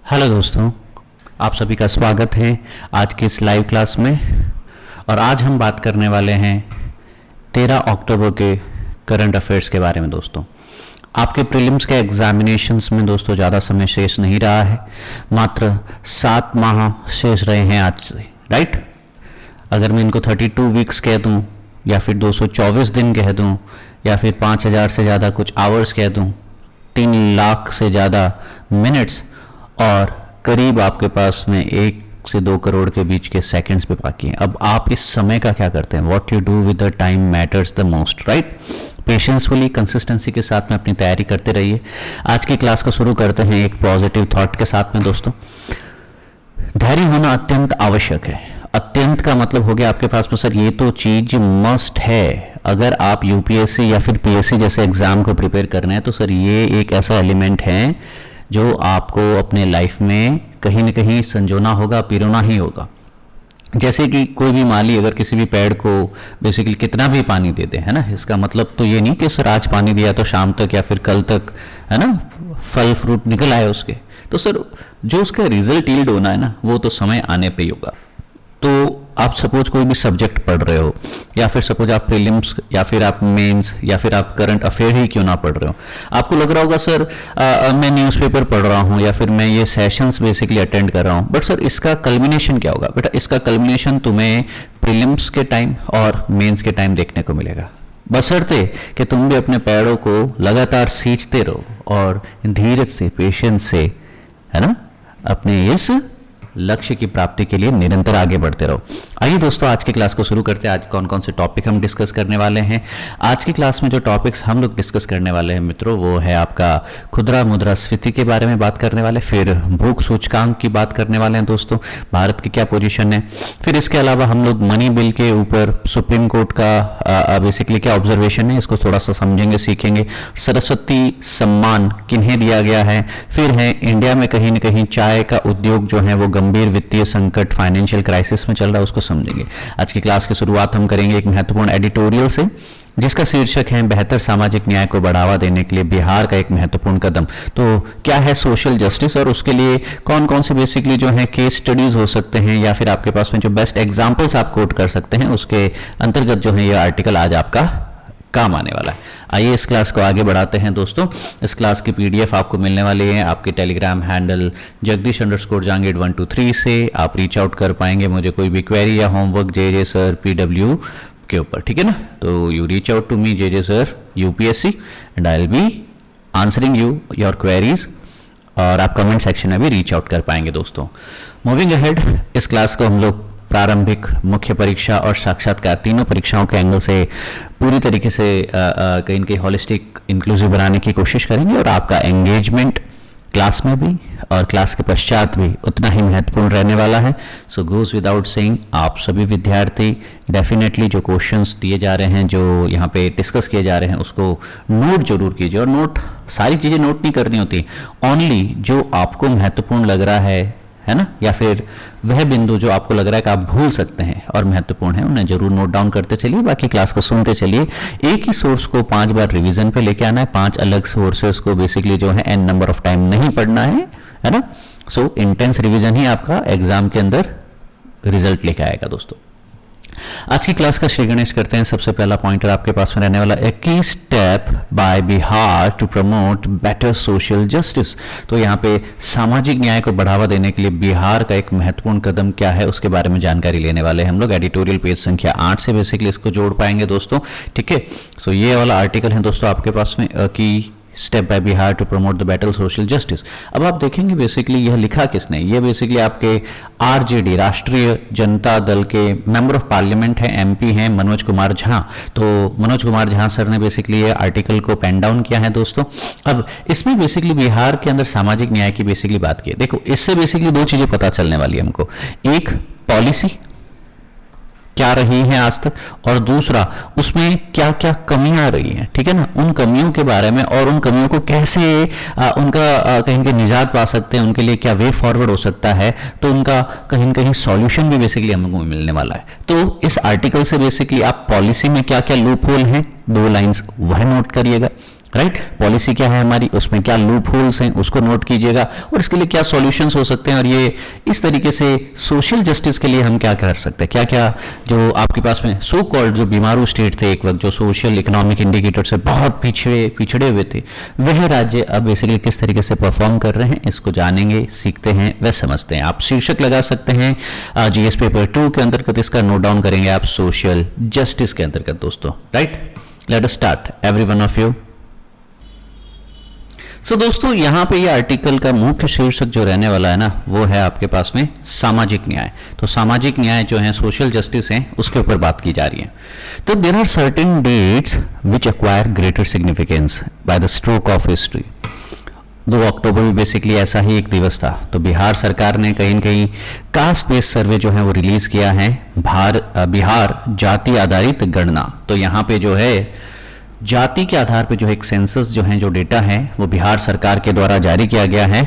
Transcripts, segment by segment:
Hello दोस्तों, आप सभी का स्वागत है आज की इस लाइव क्लास में। और आज हम बात करने वाले हैं 13 अक्टूबर के करंट अफेयर्स के बारे में। दोस्तों, आपके प्रीलिम्स के एग्जामिनेशंस में दोस्तों ज़्यादा समय शेष नहीं रहा है, मात्र 7 माह शेष रहे हैं आज से, राइट। अगर मैं इनको 32 वीक्स कह दूं या फिर 224 दिन कह दूं या फिर 5000 से ज़्यादा कुछ आवर्स कह दूं, 3 लाख से ज़्यादा मिनट्स और करीब आपके पास में 1 से 2 करोड़ के बीच के सेकंड्स पे बाकी हैं। अब आप इस समय का क्या करते हैं? What you do with the time matters the most, right. Patiencefully, consistency के साथ में अपनी तैयारी करते रहिए। आज की क्लास को शुरू करते हैं एक पॉजिटिव थॉट के साथ में। दोस्तों, धैर्य होना अत्यंत आवश्यक है। अत्यंत का मतलब हो गया आपके पास में सर ये तो चीज मस्ट है। अगर आप यूपीएससी या फिर पीएससी जैसे एग्जाम को प्रिपेयर कर रहे हैं तो सर ये एक ऐसा एलिमेंट है जो आपको अपने लाइफ में कहीं ना कहीं संजोना होगा, पिरोना ही होगा। जैसे कि कोई भी माली अगर किसी भी पेड़ को बेसिकली कितना भी पानी दे दे, है ना, इसका मतलब तो ये नहीं कि सर आज पानी दिया तो शाम तक या फिर कल तक, है ना, फल फ्रूट निकल आए उसके। तो सर जो उसका रिजल्ट यील्ड होना है ना, वो तो समय आने पे ही होगा। तो आप सपोज कोई भी सब्जेक्ट पढ़ रहे हो या फिर सपोज आप प्रीलिम्स या फिर आप मेंस या फिर आप करंट अफेयर ही क्यों ना पढ़ रहे हो, आपको लग रहा होगा सर मैं न्यूज़पेपर पढ़ रहा हूँ या फिर मैं ये सेशंस बेसिकली अटेंड कर रहा हूँ, बट सर इसका कल्मिनेशन क्या होगा? बेटा, इसका कल्मिनेशन तुम्हें प्रीलिम्स के टाइम और मेंस के टाइम देखने को मिलेगा, बशर्ते कि तुम भी अपने पैरों को लगातार सींचते रहो और धीरज से, पेशेंस से, है ना, अपने इस लक्ष्य की प्राप्ति के लिए निरंतर आगे बढ़ते रहो। आइए दोस्तों, आज की क्लास को शुरू करते हैं। आज कौन कौन से टॉपिक हम डिस्कस करने वाले हैं? आज की क्लास में जो टॉपिक्स हम लोग डिस्कस करने वाले हैं मित्रों, वो है आपका खुदरा मुद्रास्फीति के बारे में बात करने वाले, फिर भूख सूचकांक की बात करने वाले हैं दोस्तों, भारत की क्या पोजीशन है। फिर इसके अलावा हम लोग मनी बिल के ऊपर सुप्रीम कोर्ट का बेसिकली क्या ऑब्जर्वेशन है, इसको थोड़ा सा समझेंगे, सीखेंगे। सरस्वती सम्मान किन्हें दिया गया है। फिर है इंडिया में कहीं ना कहीं चाय का उद्योग जो है वो गंभीर वित्तीय संकट, फाइनेंशियल क्राइसिस में चल रहा है, उसको समझेंगे। आज की क्लास की शुरुआत हम करेंगे एक महत्वपूर्ण एडिटोरियल से, जिसका शीर्षक है बेहतर सामाजिक न्याय को बढ़ावा देने के लिए बिहार का एक महत्वपूर्ण कदम। तो क्या है सोशल जस्टिस और उसके लिए कौन कौन से बेसिकली जो है केस स्टडीज हो सकते हैं या फिर आपके पास में जो बेस्ट एग्जांपल्स आप कोट कर सकते हैं, उसके अंतर्गत जो है ये आर्टिकल आज आपका काम आने वाला है। आइए इस क्लास को आगे बढ़ाते हैं दोस्तों। इस क्लास की पीडीएफ आपको मिलने वाली है आपके टेलीग्राम हैंडल jagdish_jangid123 से। आप रीच आउट कर पाएंगे मुझे कोई भी क्वेरी या होमवर्क जे सर PW के ऊपर, ठीक है ना। तो you reach out to me J sir UPSC and I will be answering you your queries, और आप कमेंट सेक्शन में भी रीच आउट कर पाएंगे दोस्तों। मूविंग अहेड, इस क्लास को हम लोग प्रारंभिक, मुख्य परीक्षा और साक्षात्कार तीनों परीक्षाओं के एंगल से पूरी तरीके से कहीं न कहीं हॉलिस्टिक इंक्लूसिव बनाने की कोशिश करेंगे, और आपका एंगेजमेंट क्लास में भी और क्लास के पश्चात भी उतना ही महत्वपूर्ण रहने वाला है। सो गोज विदाउट सेइंग, आप सभी विद्यार्थी डेफिनेटली जो क्वेश्चंस दिए जा रहे हैं, जो यहाँ पे डिस्कस किए जा रहे हैं, उसको नोट जरूर कीजिए। और नोट, सारी चीज़ें नोट नहीं करनी होती, ओनली जो आपको महत्वपूर्ण लग रहा है ना, या फिर वह बिंदु जो आपको लग रहा है कि आप भूल सकते हैं और महत्वपूर्ण है, उन्हें जरूर नोट डाउन करते चलिए। बाकी क्लास को सुनते चलिए। एक ही सोर्स को 5 बार रिवीजन पे लेके आना है, 5 अलग सोर्सेस को बेसिकली जो है n नंबर ऑफ टाइम नहीं पढ़ना है ना। सो इंटेंस रिवीजन ही आपका एग्जाम के अंदर रिजल्ट लेके आएगा दोस्तों। आज की क्लास का श्री गणेश करते हैं। सबसे पहला पॉइंटर आपके पास में रहने वाला है की स्टेप बाय बिहार to promote better social justice. तो यहाँ पे सामाजिक न्याय को बढ़ावा देने के लिए बिहार का एक महत्वपूर्ण कदम क्या है, उसके बारे में जानकारी लेने वाले हैं हम लोग। एडिटोरियल पेज संख्या 8 से बेसिकली इसको जोड़ पाएंगे दोस्तों, ठीक है। सो ये वाला आर्टिकल है दोस्तों आपके पास में की स्टेप बाय बिहार to promote the better social justice. अब आप देखेंगे बेसिकली यह लिखा किसने, ये बेसिकली आपके आरजेडी, राष्ट्रीय जनता दल के मेंबर ऑफ पार्लियामेंट है, MP हैं मनोज कुमार झा। तो मनोज कुमार झा सर ने बेसिकली ये आर्टिकल को पेन डाउन किया है दोस्तों। अब इसमें बेसिकली बिहार के अंदर सामाजिक न्याय की बेसिकली बात की है। देखो, इससे बेसिकली 2 चीजें पता चलने वाली है हमको। एक, पॉलिसी क्या रही है आज तक, और दूसरा उसमें क्या क्या कमियां रही हैं, ठीक है ना, उन कमियों के बारे में, और उन कमियों को कैसे उनका कहीं कहीं निजात पा सकते हैं, उनके लिए क्या वे फॉरवर्ड हो सकता है, तो उनका कहीं न कहीं सॉल्यूशन भी बेसिकली हमको मिलने वाला है। तो इस आर्टिकल से बेसिकली आप पॉलिसी में क्या क्या लूप होल हैं, 2 लाइंस वह नोट करिएगा। राइट। पॉलिसी क्या है हमारी, उसमें क्या लूप होल्स हैं उसको नोट कीजिएगा, और इसके लिए क्या सॉल्यूशंस हो सकते हैं, और ये इस तरीके से सोशल जस्टिस के लिए हम क्या कर सकते हैं, क्या क्या जो आपके पास में सो कॉल्ड जो बीमारू स्टेट थे एक वक्त, जो सोशल इकोनॉमिक इंडिकेटर से बहुत पिछड़े हुए थे, वह राज्य अब बेसिकली किस तरीके से परफॉर्म कर रहे हैं, इसको जानेंगे, सीखते हैं, वह समझते हैं। आप शीर्षक लगा सकते हैं जीएस पेपर 2 के अंतर्गत, इसका नोट डाउन करेंगे आप सोशल जस्टिस के अंतर्गत दोस्तों। Right, let us start every one of you. दोस्तों यहाँ पे ये आर्टिकल का मुख्य शीर्षक जो रहने वाला है ना, वो है आपके पास में सामाजिक न्याय। तो सामाजिक न्याय जो है, सोशल जस्टिस है, उसके ऊपर बात की जा रही है। तो there are certain dates which acquire greater significance by the stroke of history. 2 October में बेसिकली ऐसा ही एक दिवस था। तो बिहार सरकार ने कहीं न कहीं कास्ट बेस्ड सर्वे जो है वो रिलीज किया है, बिहार जाति आधारित गणना। तो यहाँ पे जो है जाति के आधार पे जो एक सेंसस जो है, जो डेटा है, वो बिहार सरकार के द्वारा जारी किया गया है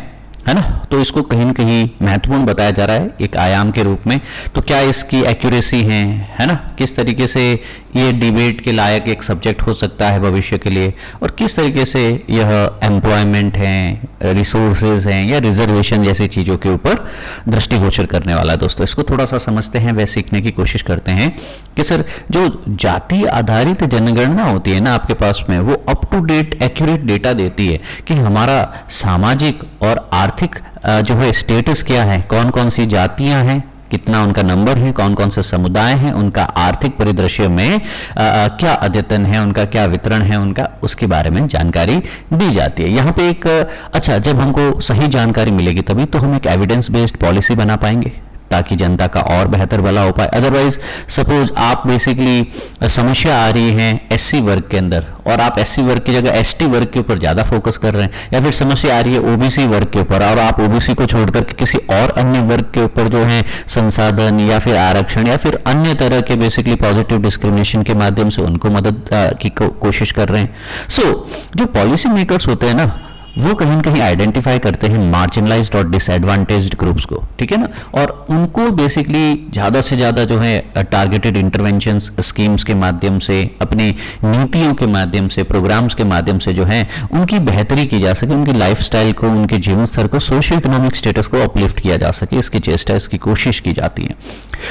ना। तो इसको कहीं न कहीं महत्वपूर्ण बताया जा रहा है एक आयाम के रूप में। तो क्या इसकी एक्यूरेसी है ना, किस तरीके से ये डिबेट के लायक एक सब्जेक्ट हो सकता है भविष्य के लिए, और किस तरीके से यह एम्प्लॉयमेंट है, रिसोर्सेज हैं, या रिजर्वेशन जैसी चीज़ों के ऊपर दृष्टिगोचर करने वाला है दोस्तों। इसको थोड़ा सा समझते हैं, वह सीखने की कोशिश करते हैं कि सर जो जाति आधारित जनगणना होती है ना आपके पास में, वो up to date accurate data देती है कि हमारा सामाजिक और आर्थिक जो है स्टेटस क्या है, कौन कौन सी जातियां हैं, कितना उनका नंबर है, कौन कौन से समुदाय हैं, उनका आर्थिक परिदृश्य में क्या अद्यतन है, उनका क्या वितरण है उनका, उसके बारे में जानकारी दी जाती है। यहाँ पे एक अच्छा, जब हमको सही जानकारी मिलेगी तभी तो हम एक एविडेंस बेस्ड पॉलिसी बना पाएंगे, ताकि जनता का और बेहतर भला हो पाए। अदरवाइज सपोज आप बेसिकली समस्या आ रही है एससी वर्ग के अंदर, और आप एससी वर्ग की जगह एसटी वर्ग के ऊपर ज़्यादा फोकस कर रहे हैं, या फिर समस्या आ रही है ओबीसी वर्ग के ऊपर, और आप ओबीसी को छोड़कर के किसी और अन्य वर्ग के ऊपर जो है संसाधन या फिर आरक्षण या फिर अन्य तरह के बेसिकली पॉजिटिव डिस्क्रिमिनेशन के माध्यम से उनको मदद की कोशिश कर रहे हैं। जो पॉलिसी मेकर्स होते हैं ना, वो कहीं न कहीं आइडेंटिफाई करते हैं मार्जिनलाइज्ड और डिसएडवांटेज्ड ग्रुप्स को, ठीक है ना, और उनको बेसिकली ज़्यादा से ज़्यादा जो है टारगेटेड इंटरवेंशंस स्कीम्स के माध्यम से, अपनी नीतियों के माध्यम से, प्रोग्राम्स के माध्यम से जो है उनकी बेहतरी की जा सके, उनकी लाइफस्टाइल को, उनके जीवन स्तर को, सोशियो इकोनॉमिक स्टेटस को अपलिफ्ट किया जा सके, इसकी चेष्टा, इसकी कोशिश की जाती है।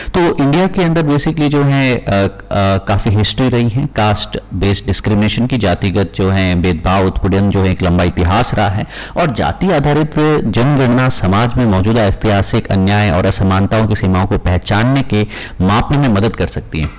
तो इंडिया के अंदर बेसिकली जो है काफ़ी हिस्ट्री रही है कास्ट बेस्ड डिस्क्रिमिनेशन की, जातिगत जो है भेदभाव, उत्पीड़न जो है एक लंबा इतिहास रहा है, और जाति आधारित जनगणना समाज में मौजूदा ऐतिहासिक अन्याय और असमानताओं की सीमाओं को पहचानने के मापने में मदद कर सकती है।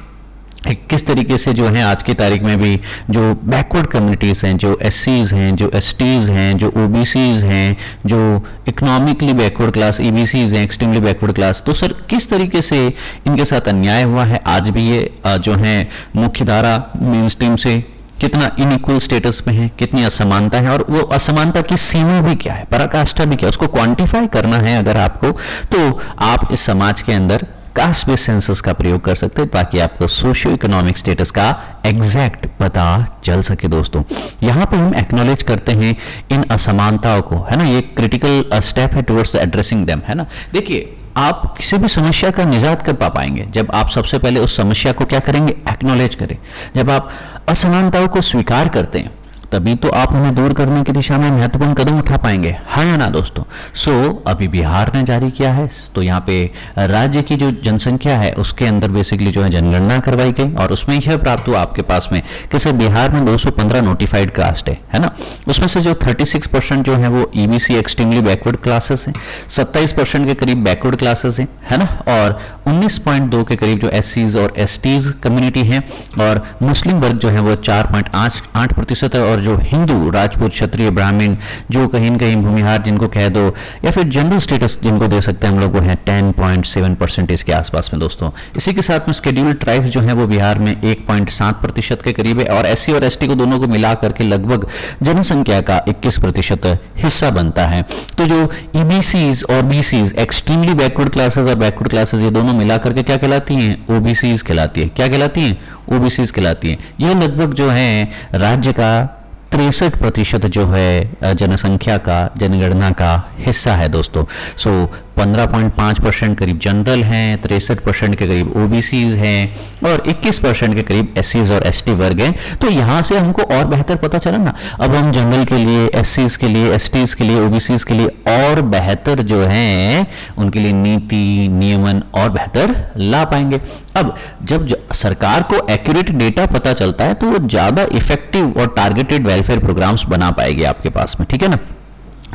किस तरीके से जो है आज की तारीख में भी जो बैकवर्ड कम्युनिटीज़ हैं, जो एससीज हैं, जो एसटीज़ हैं, जो ओबीसीज हैं, जो इकोनॉमिकली बैकवर्ड क्लास ईबीसीज हैं, एक्सट्रीमली बैकवर्ड क्लास, तो सर किस तरीके से इनके साथ अन्याय हुआ है। आज भी ये जो है मुख्यधारा मेन स्ट्रीम से कितना इनइक्वल स्टेटस में है, कितनी असमानता है, और वो असमानता की सीमा भी क्या है, पराकाष्ठा भी क्या है, उसको क्वांटिफाई करना है अगर आपको, तो आप इस समाज के अंदर कास्ट बेस्ड सेंसस का प्रयोग कर सकते हैं, ताकि आपको सोशियो इकोनॉमिक स्टेटस का एग्जैक्ट पता चल सके। दोस्तों यहाँ पे हम एक्नॉलेज करते हैं इन असमानताओं को, है ना, ये क्रिटिकल स्टेप है टुवर्ड्स एड्रेसिंग देम, है ना। देखिए, आप किसी भी समस्या का निजात कर पाएंगे जब आप सबसे पहले उस समस्या को क्या करेंगे, एक्नॉलेज करें। जब आप असमानताओं को स्वीकार करते हैं तभी तो आप उन्हें दूर करने की दिशा में महत्वपूर्ण कदम उठा पाएंगे, हाँ या ना दोस्तों। अभी बिहार ने जारी किया है, तो यहाँ पे राज्य की जो जनसंख्या है उसके अंदर बेसिकली जो है जनगणना करवाई गई, और उसमें यह प्राप्त हुआ आपके पास में कि सर बिहार में 215 नोटिफाइड कास्ट है ना। उसमें से जो 36% जो है वो ईबीसी एक्सट्रीमली बैकवर्ड क्लासेस हैं, 27% के करीब बैकवर्ड क्लासेस हैं, है ना, और 19.2 के करीब जो एससीज और एसटीज कम्युनिटी हैं, और मुस्लिम वर्ग जो है वो 4.8% है, और जो हिंदू, राजपूत, क्षत्रिय, ब्राह्मण, जो कहीं न कहीं भूमिहार जिनको कह दो, या फिर जनरल स्टेटस जिनको दे सकते हैं हम लोग, वो है 10.7% के आसपास में दोस्तों। इसी के साथ में शेड्यूल्ड ट्राइब्स जो है वो बिहार में 1.7% के करीब है, और एससी और एसटी को दोनों को मिला करके लगभग जनसंख्या का 21% हिस्सा बनता है। तो जो ईबीसीज और बीसीज, एक्सट्रीमली बैकवर्ड क्लासेस और बैकवर्ड क्लासेस, ये दोनों मिला करके क्या कहलाती हैं, ओबीसीज कहलाती है। क्या कहलाती हैं, ओबीसीज कहलाती हैं। यह लगभग जो है राज्य का 63% जो है जनसंख्या का, जनगणना का हिस्सा है दोस्तों। 15.5% करीब जनरल हैं, 63% के करीब ओबीसीज हैं और 21% के करीब एससीज और एसटी वर्ग हैं। तो यहाँ से हमको और बेहतर पता चला ना, अब हम जनरल के लिए, एससीज के लिए, एसटीज के लिए, ओबीसीज के लिए और बेहतर जो है उनके लिए नीति नियमन और बेहतर ला पाएंगे। अब जब सरकार को एक्यूरेट डेटा पता चलता है तो वो ज़्यादा इफेक्टिव और टारगेटेड वेलफेयर प्रोग्राम्स बना पाएगी आपके पास में, ठीक है ना।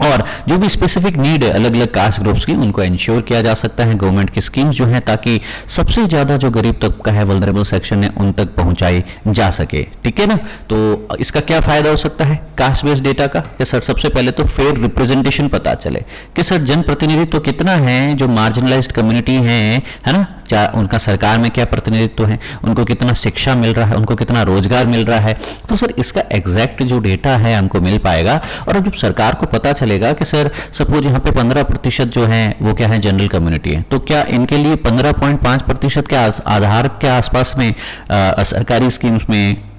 और जो भी स्पेसिफिक नीड है अलग अलग कास्ट ग्रुप्स की, उनको इंश्योर किया जा सकता है गवर्नमेंट की स्कीम्स जो हैं, ताकि सबसे ज़्यादा जो गरीब तबका है, वल्नरेबल सेक्शन है, उन तक पहुंचाई जा सके, ठीक है ना। तो इसका क्या फ़ायदा हो सकता है कास्ट बेस्ड डेटा का कि सर सबसे पहले तो फेयर रिप्रेजेंटेशन पता चले कि सर जनप्रतिनिधित्व तो कितना है, जो मार्जिनलाइज्ड कम्युनिटी है ना, उनका सरकार में क्या प्रतिनिधित्व है, उनको कितना शिक्षा मिल रहा है, उनको कितना रोजगार मिल रहा है। तो सर इसका एग्जैक्ट जो डेटा है हमको मिल पाएगा। और अब जब सरकार को पता चलेगा कि सर सपोज यहाँ पे 15% जो है वो क्या है, जनरल कम्युनिटी है, तो क्या इनके लिए 15.5% के आधार के आसपास में सरकारी स्कीम्स में,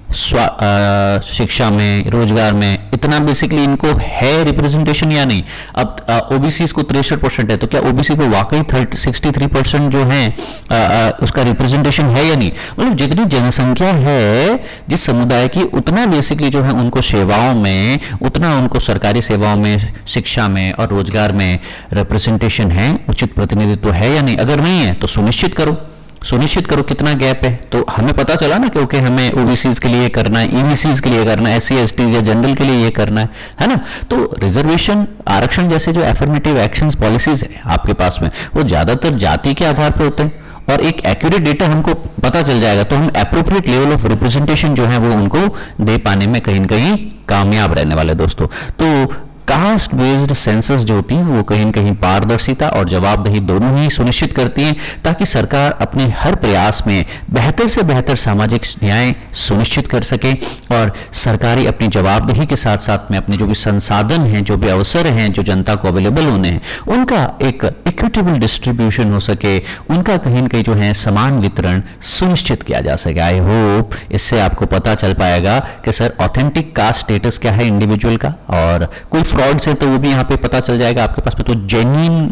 शिक्षा में, रोजगार में इतना बेसिकली इनको है रिप्रेजेंटेशन या नहीं। अब ओबीसी को 63% है, तो क्या ओबीसी को वाकई 63% जो है उसका रिप्रेजेंटेशन है या नहीं। मतलब जितनी जनसंख्या है जिस समुदाय की, उतना बेसिकली जो है उनको सेवाओं में, उतना उनको सरकारी सेवाओं में, शिक्षा में और रोजगार में रिप्रेजेंटेशन है, उचित प्रतिनिधित्व है या नहीं। अगर नहीं है तो सुनिश्चित करो कितना गैप है। तो हमें पता चला ना क्योंकि हमें ओबीसीज के लिए करना है, ईबीसीज के लिए करना है, एससी एसटी या जनरल के लिए ये करना है ना। तो रिजर्वेशन, आरक्षण जैसे जो एफर्मेटिव एक्शंस पॉलिसीज है आपके पास में, वो ज्यादातर जाति के आधार पर होते हैं और एक एक्यूरेट डेटा हमको पता चल जाएगा तो हम एप्रोप्रिएट लेवल ऑफ रिप्रेजेंटेशन जो है वो उनको दे पाने में कहीं न कहीं कामयाब रहने वाले दोस्तों। तो कास्ट बेस्ड सेंसस जो होती हैं वो कहीं न कहीं पारदर्शिता और जवाबदेही दोनों ही सुनिश्चित करती हैं, ताकि सरकार अपने हर प्रयास में बेहतर से बेहतर सामाजिक न्याय सुनिश्चित कर सके और सरकारी अपनी जवाबदेही के साथ साथ में अपने जो भी संसाधन हैं, जो भी अवसर हैं जो जनता को अवेलेबल होने हैं, उनका एक इक्विटेबल डिस्ट्रीब्यूशन हो सके, उनका कहीं न कहीं जो है समान वितरण सुनिश्चित किया जा सके। आई होप इससे आपको पता चल पाएगा कि सर ऑथेंटिक कास्ट स्टेटस क्या है इंडिविजुअल का, और कोई फ्रॉड से तो वो भी यहाँ पे पता चल जाएगा आपके पास में। तो जेन्युइन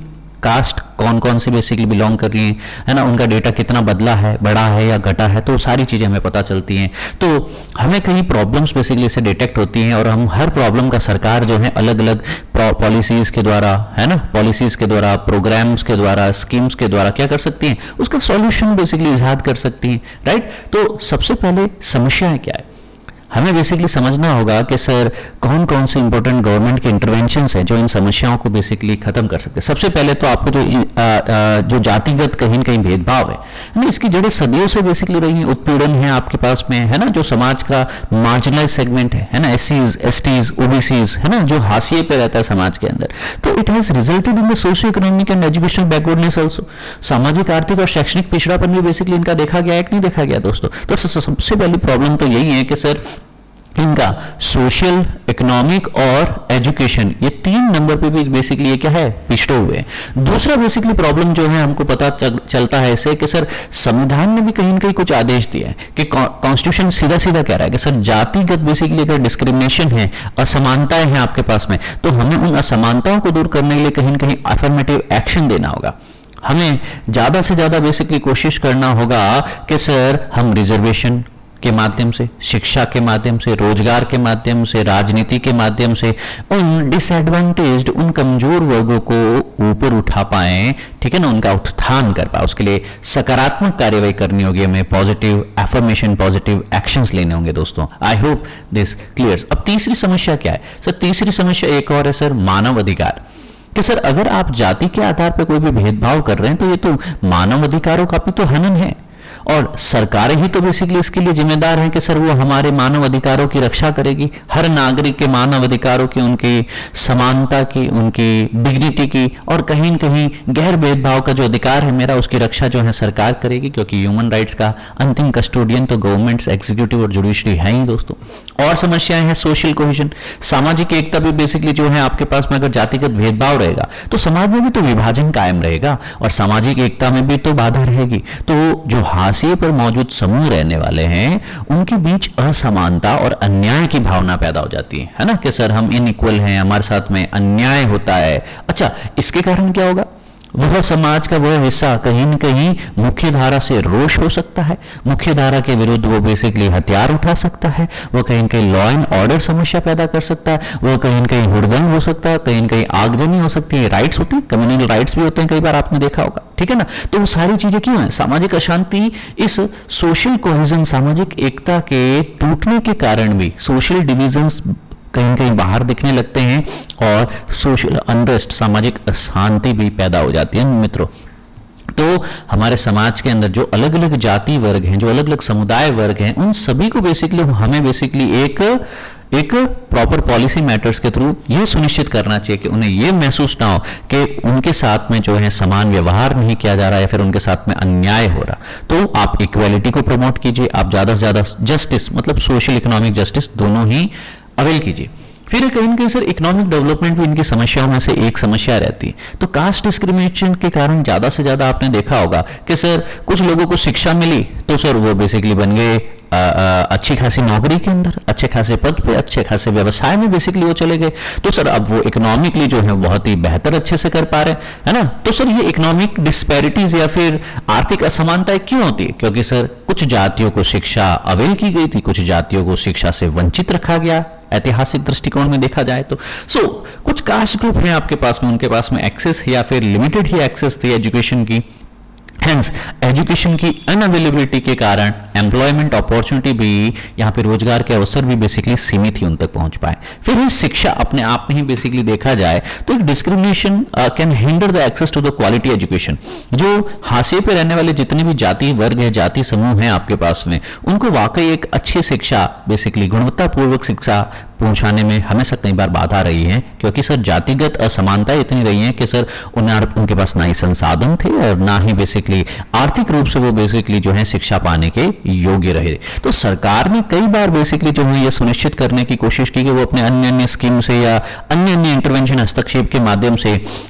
कास्ट कौन कौन से बेसिकली बिलोंग कर रही है ना, उनका डेटा कितना बदला है, बढ़ा है या घटा है, तो सारी चीज़ें हमें पता चलती हैं। तो हमें कहीं प्रॉब्लम्स बेसिकली से डिटेक्ट होती हैं और हम हर प्रॉब्लम का सरकार जो है अलग अलग पॉलिसीज़ के द्वारा, है ना, पॉलिसीज़ के द्वारा, प्रोग्राम्स के द्वारा, स्कीम्स के द्वारा क्या कर सकती हैं, उसका सॉल्यूशन बेसिकली इजाद कर सकती हैं, राइट। तो सबसे पहले समस्याएं क्या है, हमें बेसिकली समझना होगा कि सर कौन कौन से इंपॉर्टेंट गवर्नमेंट के इंटरवेंशंस हैं जो इन समस्याओं को बेसिकली खत्म कर सकते हैं। सबसे पहले तो आपको जो जातिगत कहीं न कहीं भेदभाव है, इसकी जड़ें सदियों से बेसिकली रही हैं, उत्पीड़न है आपके पास में, है ना, जो समाज का मार्जिनलाइज सेगमेंट है ना, एससीज, एसटीज, ओबीसीज, है ना, जो हाशिए पे रहता है समाज के अंदर, तो it has resulted in the socio economic and educational backwardness also. सामाजिक, आर्थिक और शैक्षणिक पिछड़ापन भी बेसिकली इनका देखा गया है कि नहीं देखा गया दोस्तों। तो सबसे पहली प्रॉब्लम तो यही है कि सर इनका सोशल, इकोनॉमिक और एजुकेशन, ये 3 नंबर पे भी बेसिकली ये क्या है, पिछड़े हुए हैं। दूसरा बेसिकली प्रॉब्लम जो है हमको पता चलता है इसे कि सर संविधान ने भी कहीं न कहीं कुछ आदेश दिए हैं कि कॉन्स्टिट्यूशन सीधा सीधा कह रहा है कि सर जातिगत बेसिकली अगर डिस्क्रिमिनेशन है, असमानताएं हैं आपके पास में, तो हमें उन असमानताओं को दूर करने के लिए कहीं न कहीं अफर्मेटिव एक्शन देना होगा। हमें ज़्यादा से ज़्यादा बेसिकली कोशिश करना होगा कि सर हम रिजर्वेशन के माध्यम से, शिक्षा के माध्यम से, रोजगार के माध्यम से, राजनीति के माध्यम से उन डिसएडवांटेज्ड, उन कमजोर वर्गों को ऊपर उठा पाएं, ठीक है ना, उनका उत्थान कर पाए। उसके लिए सकारात्मक कार्यवाही करनी होगी, हमें पॉजिटिव एफर्मेशन, पॉजिटिव एक्शंस लेने होंगे दोस्तों। आई होप दिस क्लियर्स। अब तीसरी समस्या क्या है सर, तीसरी समस्या एक और है सर, मानव अधिकार। कि सर अगर आप जाति के आधार पर कोई भी भेदभाव कर रहे हैं तो ये तो मानव अधिकारों का भी तो हनन है, और सरकारें ही तो बेसिकली इसके लिए जिम्मेदार हैं कि सर वो हमारे मानव अधिकारों की रक्षा करेगी, हर नागरिक के मानव अधिकारों की, उनकी समानता की, उनकी डिग्निटी की, और कहीं न कहीं गैर भेदभाव का जो अधिकार है मेरा, उसकी रक्षा जो है सरकार करेगी, क्योंकि ह्यूमन राइट्स का अंतिम कस्टोडियन तो गवर्नमेंट, एग्जीक्यूटिव और जुडिशरी है ही दोस्तों। और समस्याएं हैं सोशल कोहेजन, सामाजिक एकता भी बेसिकली जो है आपके पास में अगर जातिगत भेदभाव रहेगा तो समाज में भी तो विभाजन कायम रहेगा और सामाजिक एकता में भी तो बाधा रहेगी। तो जो हाशिए पर मौजूद समूह रहने वाले हैं उनके बीच असमानता और अन्याय की भावना पैदा हो जाती है ना, कि सर हम इनइक्वल हैं, हमारे साथ में अन्याय होता है। अच्छा, इसके कारण क्या होगा, वह समाज का वह हिस्सा कहीं न कहीं मुख्य धारा से रोष हो सकता है, मुख्य धारा के विरुद्ध वो बेसिकली हथियार उठा सकता है, वो कहीं न कहीं लॉ एंड ऑर्डर समस्या पैदा कर सकता है, वो कहीं न कहीं हुड़दंग हो सकता है, कहीं न कहीं आगजनी हो सकती है, राइट्स होती है, कम्युनल राइट्स भी होते हैं, कई बार आपने देखा होगा, ठीक है ना। तो वो सारी चीजें क्यों है? सामाजिक अशांति, इस सोशल कोहेजन, सामाजिक एकता के टूटने के कारण भी सोशल डिविजन्स कहीं न कहीं बाहर दिखने लगते हैं और सोशल अनरेस्ट, सामाजिक अशांति भी पैदा हो जाती है मित्रों। तो हमारे समाज के अंदर जो अलग अलग जाति वर्ग हैं, जो अलग अलग समुदाय वर्ग हैं, उन सभी को बेसिकली हमें बेसिकली एक प्रॉपर पॉलिसी मैटर्स के थ्रू ये सुनिश्चित करना चाहिए कि उन्हें ये महसूस ना हो कि उनके साथ में जो है समान व्यवहार नहीं किया जा रहा है या फिर उनके साथ में अन्याय हो रहा। तो आप इक्वालिटी को प्रमोट कीजिए, आप ज्यादा से ज्यादा जस्टिस, मतलब सोशल इकोनॉमिक जस्टिस दोनों ही अवेल कीजिए। फिर कहीं ना कहीं सर इकोनॉमिक डेवलपमेंट भी इनकी समस्याओं में से एक समस्या रहती है। तो कास्ट डिस्क्रिमिनेशन के कारण ज्यादा से ज्यादा आपने देखा होगा कि सर कुछ लोगों को शिक्षा मिली तो सर वो बेसिकली बन गए अच्छी खासी नौकरी के अंदर, अच्छे खासे पद पे, अच्छे खासे व्यवसाय में बेसिकली वो चले गए। तो सर अब वो इकोनॉमिकली जो है बहुत ही बेहतर अच्छे से कर पा रहे हैं, है ना। तो सर ये इकोनॉमिक डिस्पैरिटीज या फिर आर्थिक असमानताएं क्यों होती है? क्योंकि सर कुछ जातियों को शिक्षा अवेल की गई थी, कुछ जातियों को शिक्षा से वंचित रखा गया, ऐतिहासिक दृष्टिकोण में देखा जाए तो। कुछ कास्ट ग्रुप है आपके पास में, उनके पास में एक्सेस या फिर लिमिटेड ही एक्सेस थी एजुकेशन की। हेंस एजुकेशन की अनअवेलेबिलिटी के कारण एम्प्लॉयमेंट अपॉर्चुनिटी भी, यहाँ पे रोजगार के अवसर भी बेसिकली सीमित ही उन तक पहुंच पाए। फिर ही शिक्षा अपने आप में ही बेसिकली देखा जाए तो एक discrimination can hinder the access to the quality education. जो हाशिए पे रहने वाले जितने भी जाति वर्ग है, जाति समूह हैं आपके पास में, उनको वाकई एक अच्छी शिक्षा, बेसिकली गुणवत्तापूर्वक शिक्षा पहुंचाने में हमेशा कई बार बाधा रही है, क्योंकि सर जातिगत असमानता इतनी रही है कि सर उनके पास ना ही संसाधन थे और ना ही बेसिकली आर्थिक रूप से वो बेसिकली जो है शिक्षा पाने के योग्य रहे। तो सरकार ने कई बार बेसिकली जो है ये सुनिश्चित करने की कोशिश की कि वो अपने अन्य अन्य स्कीम से या अन्य अन्य इंटरवेंशन, हस्तक्षेप के माध्यम से,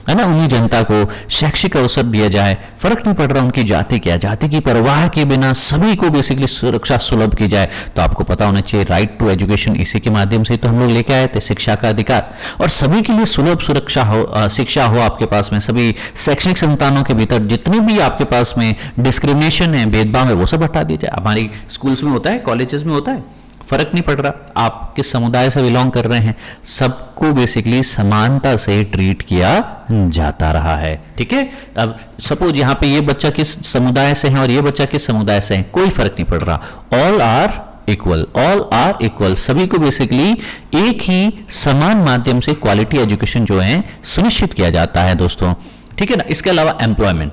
है ना, उन्हीं जनता को शैक्षिक अवसर दिया जाए। फर्क नहीं पड़ रहा उनकी जाति क्या, जाति की परवाह के बिना सभी को बेसिकली सुरक्षा सुलभ की जाए। तो आपको पता होना चाहिए राइट टू एजुकेशन, इसी के माध्यम से तो हम लोग लेके आए थे शिक्षा का अधिकार, और सभी के लिए सुलभ सुरक्षा हो, शिक्षा हो आपके पास में। सभी शैक्षणिक संस्थानों के भीतर जितने भी आपके पास में डिस्क्रिमिनेशन है, भेदभाव है, वो सब हटा दिया जाए। हमारी स्कूल्स में होता है, कॉलेजेस में होता है, फर्क नहीं पड़ रहा आप किस समुदाय से बिलोंग कर रहे हैं, सबको बेसिकली समानता से ट्रीट किया जाता रहा है। ठीक है, अब सपोज यहाँ पे ये बच्चा किस समुदाय से है और ये बच्चा किस समुदाय से है, कोई फर्क नहीं पड़ रहा, ऑल आर इक्वल, सभी को बेसिकली एक ही समान माध्यम से क्वालिटी एजुकेशन जो है सुनिश्चित किया जाता है दोस्तों। ठीक है ना। इसके अलावा employment,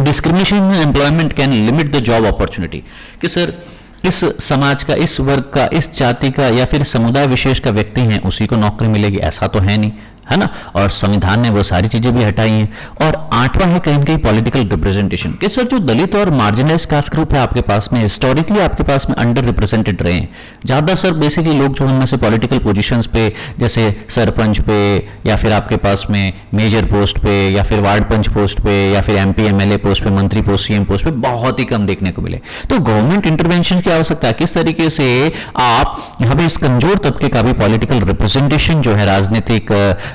discrimination in employment can limit the job opportunity, कि सर इस समाज का, इस वर्ग का, इस जाति का या फिर समुदाय विशेष का व्यक्ति है उसी को नौकरी मिलेगी, ऐसा तो है नहीं, है ना। और संविधान ने वो सारी चीजें भी हटाई हैं। और आठवां है कहीं कहीं पॉलिटिकल रिप्रेजेंटेशन, कि सर जो दलित और मार्जिनलाइज कास्ट ग्रुप है आपके पास में, हिस्टोरिकली आपके पास में अंडर रिप्रेजेंटेड रहे हैं ज्यादा सर बेसिकली लोग जो उनमें से पॉलिटिकल पोजीशंस पे, जैसे सरपंच पे या फिर आपके पास में मेजर पोस्ट पे या फिर वार्ड पंच पोस्ट पे या फिर एमपी एमएलए पोस्ट पे, मंत्री पोस्ट, सीएम पोस्ट पे बहुत ही कम देखने को मिले। तो गवर्नमेंट इंटरवेंशन की आवश्यकता है, किस तरीके से आप यहाँ पे इस कमजोर तबके का भी पॉलिटिकल रिप्रेजेंटेशन जो है, राजनीतिक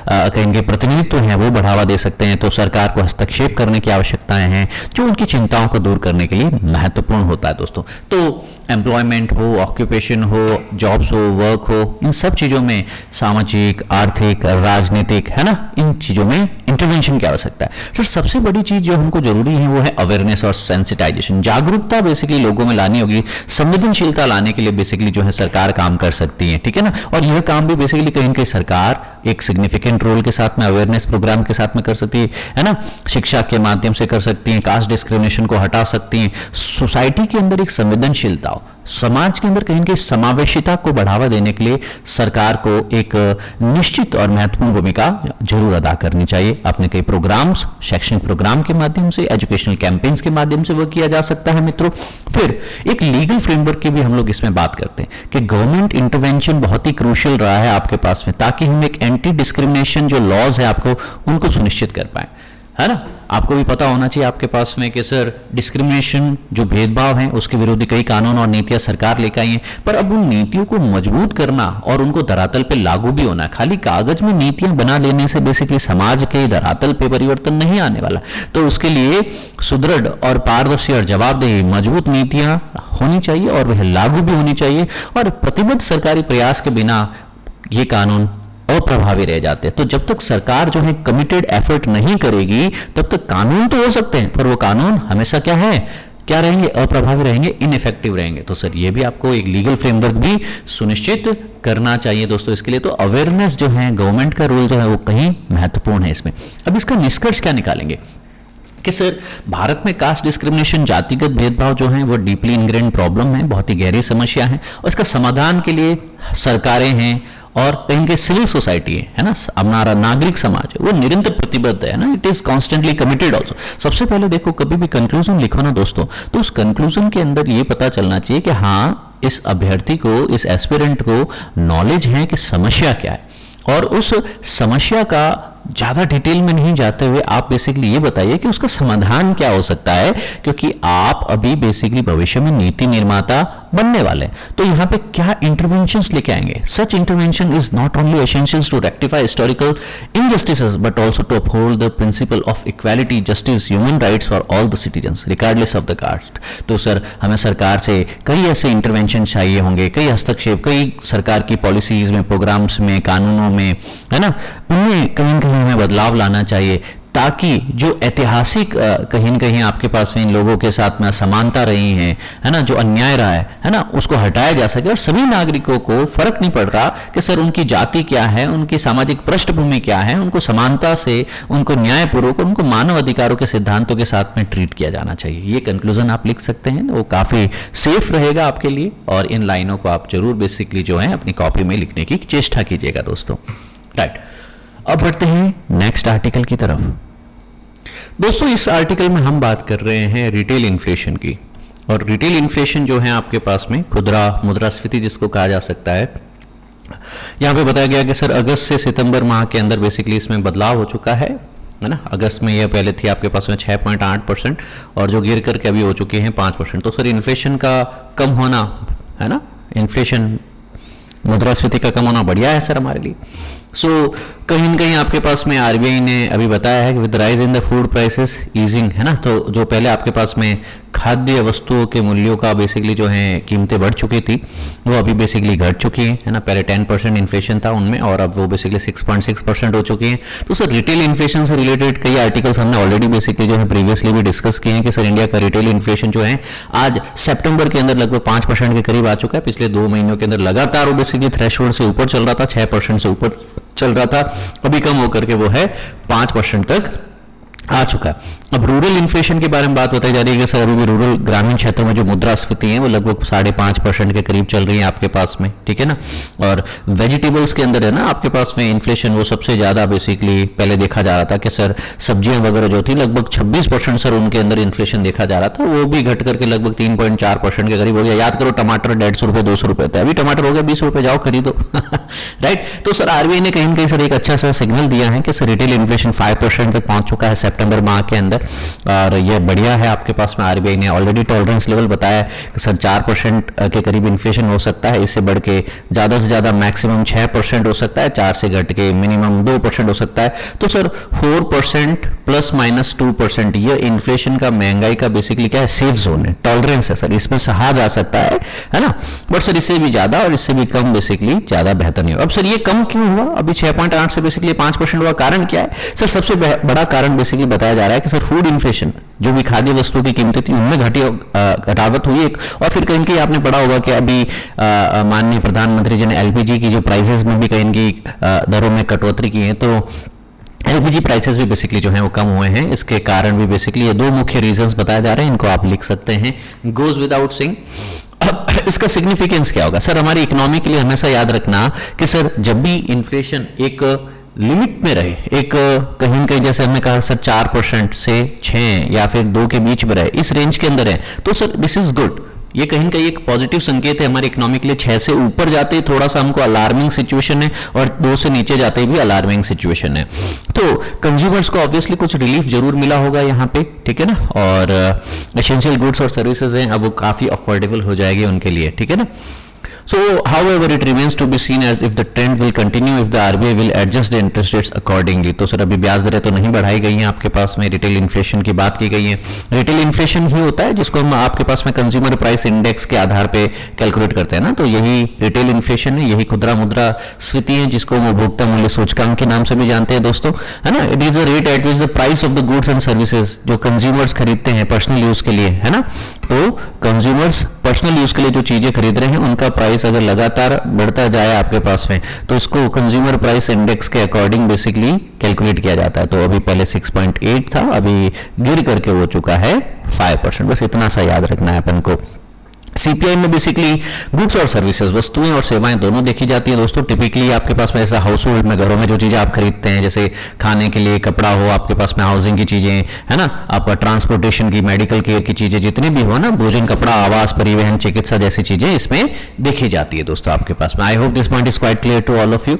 कहीं प्रतिनिधित्व है वो बढ़ावा दे सकते हैं। तो सरकार को हस्तक्षेप करने की आवश्यकताएं हैं जो उनकी चिंताओं को दूर करने के लिए महत्वपूर्ण होता है दोस्तों। तो एम्प्लॉयमेंट हो, ऑक्यूपेशन हो, जॉब्स हो, वर्क हो, इन सब चीजों में सामाजिक, आर्थिक, राजनीतिक, है ना, इन चीजों में इंटरवेंशन की आवश्यकता है। फिर सबसे बड़ी चीज जो हमको जरूरी है वो है अवेयरनेस और सेंसिटाइजेशन, जागरूकता बेसिकली लोगों में लानी होगी, संवेदनशीलता लाने के लिए बेसिकली जो है सरकार काम कर सकती है। ठीक है ना। और यह काम भी बेसिकली कहीं कहीं सरकार एक सिग्निफिकेंट रोल के साथ में, अवेयरनेस प्रोग्राम के साथ में कर सकती है ना, शिक्षा के माध्यम से कर सकती है, कास्ट डिस्क्रिमिनेशन को हटा सकती है, सोसाइटी के अंदर एक संवेदनशीलता हो, समाज के अंदर कहीं की समावेशिता को बढ़ावा देने के लिए सरकार को एक निश्चित और महत्वपूर्ण भूमिका जरूर अदा करनी चाहिए। अपने कई प्रोग्राम्स, शैक्षणिक प्रोग्राम के माध्यम से, एजुकेशनल कैंपेन्स के माध्यम से वो किया जा सकता है मित्रों। फिर एक लीगल फ्रेमवर्क की भी हम लोग इसमें बात करते हैं कि गवर्नमेंट इंटरवेंशन बहुत ही क्रूशियल रहा है आपके पास में, ताकि हम एक एंटी डिस्क्रिमिनेशन जो लॉज है आपको उनको सुनिश्चित कर पाए, है ना। आपको भी पता होना चाहिए आपके पास में कि सर डिस्क्रिमिनेशन जो भेदभाव है उसके विरोधी कई कानून और नीतियां सरकार लेकर आई हैं, पर अब उन नीतियों को मजबूत करना और उनको धरातल पे लागू भी होना, खाली कागज में नीतियां बना लेने से बेसिकली समाज के धरातल पे परिवर्तन नहीं आने वाला। तो उसके लिए सुदृढ़ और पारदर्शी और जवाबदेही मजबूत नीतियां होनी चाहिए और वह लागू भी होनी चाहिए, और प्रतिबद्ध सरकारी प्रयास के बिना ये कानून अप्रभावी रह जाते हैं। तो जब तक सरकार जो है कमिटेड एफर्ट नहीं करेगी तब तक कानून तो हो सकते हैं, पर वो कानून हमेशा क्या रहेंगे, अप्रभावी रहेंगे, इनइफेक्टिव रहेंगे। तो सर ये भी आपको एक लीगल फ्रेमवर्क भी सुनिश्चित करना चाहिए दोस्तों। इसके लिए तो अवेयरनेस जो है, गवर्नमेंट का रोल जो है वो कहीं महत्वपूर्ण है इसमें। अब इसका निष्कर्ष क्या निकालेंगे कि सर भारत में कास्ट डिस्क्रिमिनेशन, जातिगत भेदभाव जो है वो डीपली इनग्रेन्ड प्रॉब्लम है, बहुत ही गहरी समस्या है, और इसका समाधान के लिए सरकारें हैं और कहीं के सिविल सोसाइटी है ना, हमारा नागरिक समाज है, वो निरंतर प्रतिबद्ध है ना, it is constantly committed also. सबसे पहले देखो, कभी भी कंक्लूजन लिखो ना दोस्तों, तो उस कंक्लूजन के अंदर ये पता चलना चाहिए कि हाँ इस अभ्यर्थी को, इस एस्पिरेंट को नॉलेज है कि समस्या क्या है, और उस समस्या का ज़्यादा डिटेल में नहीं जाते हुए आप बेसिकली ये बताइए कि उसका समाधान क्या हो सकता है, क्योंकि आप अभी बेसिकली भविष्य में नीति निर्माता बनने वाले। तो यहाँ पे क्या इंटरवेंशंस लेके आएंगे? Such intervention is not only essential to rectify historical injustices but also to uphold the principle of equality, justice, human rights for all the citizens regardless of the caste. तो सर हमें सरकार से कई ऐसे intervention चाहिए होंगे, कई हस्तक्षेप, कई सरकार की पॉलिसीज में, प्रोग्राम्स में, कानूनों में, है ना, उनमें कहीं कहीं हमें बदलाव लाना चाहिए, ताकि जो ऐतिहासिक कहीं न कहीं आपके पास में इन लोगों के साथ में असमानता रही है ना, जो अन्याय रहा है ना, उसको हटाया जा सके और सभी नागरिकों को फर्क नहीं पड़ रहा कि सर उनकी जाति क्या है, उनकी सामाजिक पृष्ठभूमि क्या है, उनको समानता से, उनको न्यायपूर्वक, उनको मानव अधिकारों के सिद्धांतों के साथ में ट्रीट किया जाना चाहिए। ये कंक्लूजन आप लिख सकते हैं, वो काफ़ी सेफ रहेगा आपके लिए, और इन लाइनों को आप जरूर बेसिकली जो है अपनी कॉपी में लिखने की चेष्टा कीजिएगा दोस्तों। राइट, अब बढ़ते हैं नेक्स्ट आर्टिकल की तरफ। दोस्तों इस आर्टिकल में हम बात कर रहे हैं रिटेल इन्फ्लेशन की, और रिटेल इन्फ्लेशन जो है आपके पास में खुदरा मुद्रास्फीति जिसको कहा जा सकता है, यहाँ पे बताया गया कि सर अगस्त से सितंबर माह के अंदर बेसिकली इसमें बदलाव हो चुका है ना। अगस्त में यह पहले थी आपके पास में 6.8% और जो गिर करके अभी हो चुके हैं 5%। तो सर इन्फ्लेशन का कम होना, है ना, इन्फ्लेशन मुद्रास्फीति का कम होना बढ़िया है सर हमारे लिए। सो कहीं न कहीं आपके पास में आरबीआई ने अभी बताया है कि with rise in the food prices easing, है ना, तो जो पहले आपके पास में खाद्य वस्तुओं के मूल्यों का बेसिकली जो है कीमतें बढ़ चुकी थी, वो अभी बेसिकली घट चुकी है ना। पहले 10% इन्फ्लेशन था उनमें, और अब वो बेसिकली 6.6% हो चुकी है। तो सर रिटेल इन्फ्लेशन से रिलेटेड कई आर्टिकल्स हमने ऑलरेडी बेसिकली जो है प्रीवियसली भी डिस्कस किए हैं कि सर इंडिया का रिटेल इन्फ्लेशन जो है आज सितंबर के अंदर लगभग 5% के करीब आ चुका है। पिछले 2 महीनों के अंदर लगातार वो बेसिकली थ्रेशोल्ड से ऊपर चल रहा था, 6% से ऊपर चल रहा था, अभी कम होकर के वो है 5% तक आ चुका है। अब रूरल इन्फ्लेशन के बारे में बात बताई जा रही है कि सर अभी भी रूरल ग्रामीण क्षेत्रों में जो मुद्रास्फीति है वो लगभग 5.5% के करीब चल रही है आपके पास में, ठीक है ना। और वेजिटेबल्स के अंदर है ना आपके पास में इन्फ्लेशन वो सबसे ज्यादा बेसिकली पहले देखा जा रहा था कि सर सब्जियां वगैरह जो थी लगभग 26% सर उनके अंदर इन्फ्लेशन देखा जा रहा था, वो भी घट करके लगभग 3.4% के करीब हो गया। याद करो टमाटर 150 रुपए 200 रुपए था, अभी टमाटर हो गया 20 रुपए, जाओ खरीदो राइट। तो सर आरबीआई ने कहीं ना कहीं सर एक अच्छा सा सिग्नल दिया है कि सर रिटेल इन्फ्लेशन 5% तक पहुंच चुका है सितंबर माह के अंदर, और ये बढ़िया है। आपके पास में आरबीआई ने ऑलरेडी टॉलरेंस लेवल बताया कि सर 4% के करीब इन्फ्लेशन हो सकता है, इससे बढ़ के ज्यादा से ज्यादा मैक्सिमम 6% हो सकता है, 4 से घट के मिनिमम 2% हो सकता है। तो सर 4% ±2% ये इन्फ्लेशन का, महंगाई का बेसिकली क्या है, सेफ जोन है, टॉलरेंस है सर, इसमें सहा जा सकता है ना। बट सर इससे भी ज्यादा और इससे भी कम बेसिकली ज्यादा बेहतर नहीं हो। अब सर ये कम क्यों हुआ, अभी 6.8 से बेसिकली 5% हुआ, कारण क्या है सर? सबसे बड़ा कारण बेसिकली बताया जा रहा है कि सर फूड इन्फ्लेशन, जो भी खाद्य वस्तुओं की कीमतें थी उनमें घटावट हुई एक, और फिर कहीं कहीं आपने पढ़ा होगा कि अभी माननीय प्रधानमंत्री जी ने एलपीजी की जो प्राइसेस में भी कहीं की दरों में कटौती की है, तो एलपीजी प्राइसेस भी बेसिकली जो है वो कम हुए हैं। इसके कारण भी बेसिकली ये 2 मुख्य रीजंस बताए जा रहे हैं, इनको आप लिख सकते हैं, गोज विदाउट सेइंग। इसका सिग्निफिकेंस क्या होगा सर हमारी इकोनॉमी के लिए? हमेशा याद रखना कि सर जब भी इन्फ्लेशन एक लिमिट में रहे, एक कहीं कहीं जैसे हमने कहा सर 4% से 6 या फिर 2 के बीच में रहे, इस रेंज के अंदर है, तो सर दिस इज गुड। ये कहीं ना कहीं एक पॉजिटिव संकेत है हमारे इकोनॉमी के लिए। 6 से ऊपर जाते ही थोड़ा सा हमको अलार्मिंग सिचुएशन है, और 2 से नीचे जाते ही भी अलार्मिंग सिचुएशन है। तो कंज्यूमर्स को ऑब्वियसली कुछ रिलीफ जरूर मिला होगा यहाँ पे, ठीक है ना। और एसेंशियल गुड्स और सर्विसेज हैं, अब वो काफी अफोर्डेबल हो जाएगी उनके लिए, ठीक है ना। So, however, it remains to be seen as if the trend will continue if the RBI will adjust the interest rates accordingly. तो सर अभी ब्याज दरें तो नहीं बढ़ाई गई हैं आपके पास में, रिटेल इन्फ्लेशन की बात की गई है। रिटेल इन्फ्लेशन ही होता है जिसको हम आपके पास में कंज्यूमर प्राइस इंडेक्स के आधार पे कैलकुलेट करते हैं ना, तो यही रिटेल इन्फ्लेशन है, यही खुदरा मुद्रा स्फीति है जिसको हम उपभोक्ता मूल्य सूचकांक के नाम से भी जानते हैं दोस्तों, है ना। It is the rate at which the price of the goods and services जो कंज्यूमर्स खरीदते हैं पर्सनल यूज के लिए, है ना। तो कंज्यूमर्स पर्सनल यूज के लिए जो चीजें खरीद रहे हैं उनका प्राइस अगर लगातार बढ़ता जाए आपके पास में, तो इसको कंज्यूमर प्राइस इंडेक्स के अकॉर्डिंग बेसिकली कैलकुलेट किया जाता है। तो अभी पहले 6.8 था, अभी गिर करके हो चुका है 5%। बस इतना सा याद रखना है अपन को। सीपीआई में बेसिकली गुड्स और सर्विसेज, वस्तुएं और सेवाएं दोनों देखी जाती है दोस्तों। टिपिकली आपके पास में ऐसा हाउस होल्ड में, घरों में जो चीजें आप खरीदते हैं, जैसे खाने के लिए कपड़ा हो, आपके पास में हाउसिंग की चीजें, है ना, आपका ट्रांसपोर्टेशन की, मेडिकल केयर की चीजें जितनी भी हो ना, भोजन, कपड़ा, आवास, परिवहन, चिकित्सा जैसी चीजें इसमें देखी जाती है दोस्तों आपके पास में। I hope this point is quite clear to all of you.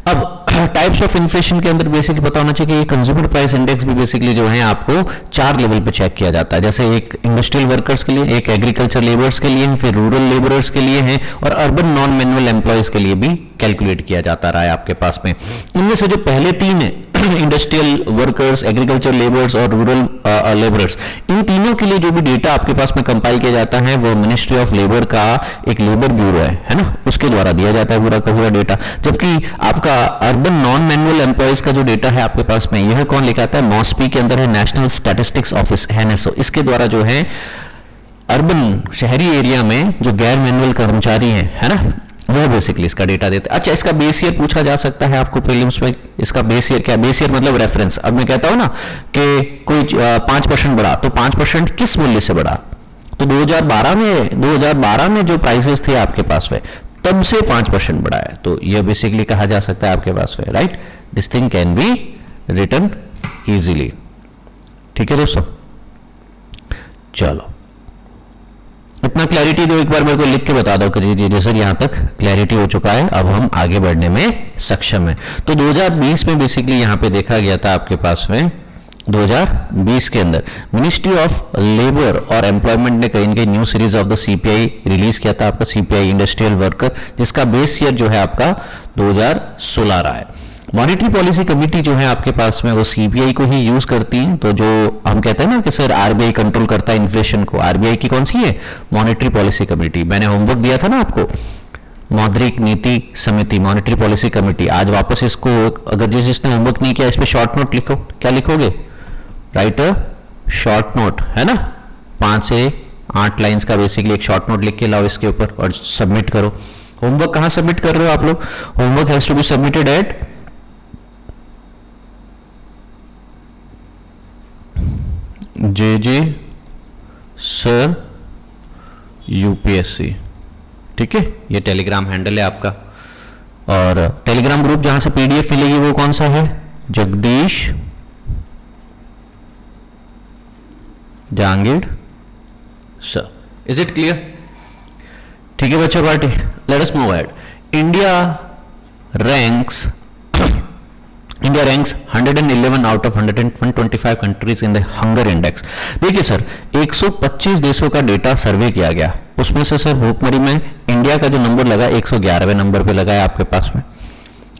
अब टाइप्स ऑफ इन्फ्लेशन के अंदर बेसिकली पता होना चाहिए कि कंज्यूमर प्राइस इंडेक्स भी बेसिकली जो है आपको 4 लेवल पे चेक किया जाता है। जैसे एक इंडस्ट्रियल वर्कर्स के लिए, एक एग्रीकल्चर लेबर्स के लिए, फिर रूरल लेबरर्स के लिए है, और अर्बन नॉन मैनुअल एम्प्लॉयज के लिए भी कैलकुलेट किया जाता रहा है आपके पास में। इनमें से जो पहले 3 है, इंडस्ट्रियल वर्कर्स, एग्रीकल्चर लेबर्स और रूरल लेबरर्स, इन तीनों के लिए जो भी डेटा आपके पास में कंपाइल किया जाता है वो मिनिस्ट्री ऑफ लेबर का एक लेबर ब्यूरो है ना, उसके द्वारा दिया जाता है पूरा का पूरा डेटा। जबकि आपका अर्बन नॉन मैनुअल एम्प्लॉयज का जो डेटा है आपके पास में, यह कौन लेकर आता है? नॉस्पी के अंदर है नेशनल स्टैटिस्टिक्स ऑफिस, एनएसओ, इसके द्वारा जो है अर्बन शहरी एरिया में जो गैर मैनुअल कर्मचारी हैं, है ना, वो बेसिकली इसका डेटा देते हैं। अच्छा, इसका बेस ईयर पूछा जा सकता है आपको प्रीलिम्स में। इसका बेस ईयर क्या? बेस ईयर मतलब रेफरेंस। अब मैं कहता हूं ना कि कोई 5% बढ़ा, तो 5% किस मूल्य से बढ़ा? तो 2012 में जो प्राइसेस थे आपके पास में, तब से 5% बढ़ा है। तो यह बेसिकली कहा जा सकता है आपके पास में, right. This thing can be written easily, ठीक है दोस्तों। चलो, इतना क्लैरिटी दो, एक बार मेरे को लिख के बता दो कि जी सर यहाँ तक क्लैरिटी हो चुका है, अब हम आगे बढ़ने में सक्षम है। तो 2020 में बेसिकली यहाँ पे देखा गया था आपके पास में, 2020 के अंदर मिनिस्ट्री ऑफ लेबर और एम्प्लॉयमेंट ने कहीं new series of the CPI release किया था, आपका सीपीआई इंडस्ट्रियल वर्कर, जिसका बेस ईयर जो है आपका 2016 रहा है। मॉनेटरी पॉलिसी कमेटी जो है आपके पास में, वो सीपीआई को ही यूज करती है। तो जो हम कहते हैं ना कि सर आरबीआई कंट्रोल करता है इन्फ्लेशन को, आरबीआई की कौन सी है? Monetary policy committee. मैंने होमवर्क दिया था ना आपको, मौद्रिक नीति समिति, मॉनेटरी पॉलिसी कमेटी। आज वापस इसको, अगर जिसने होमवर्क नहीं किया, इस पे शॉर्ट नोट लिखो। क्या लिखोगे? राइट अ शॉर्ट नोट, है ना, 5 से 8 लाइंस का बेसिकली एक शॉर्ट नोट लिख के लाओ इसके ऊपर और सबमिट करो। होमवर्क कहाँ सबमिट कर रहे हो आप लोग? Homework has to be submitted at J sir UPSC, ठीक है। ये टेलीग्राम हैंडल है आपका, और टेलीग्राम ग्रुप जहां से पीडीएफ मिलेगी वो कौन सा है? Jagdish Jahangir sir. Is it clear? ठीक है बच्चों, party let us move ahead. India ranks 111 out of 125 countries in the hunger index. देखिए सर, 125 देशों का डेटा सर्वे किया गया, उसमें से सर भूखमरी में इंडिया का जो नंबर लगा 111वें नंबर पे लगा है आपके पास में।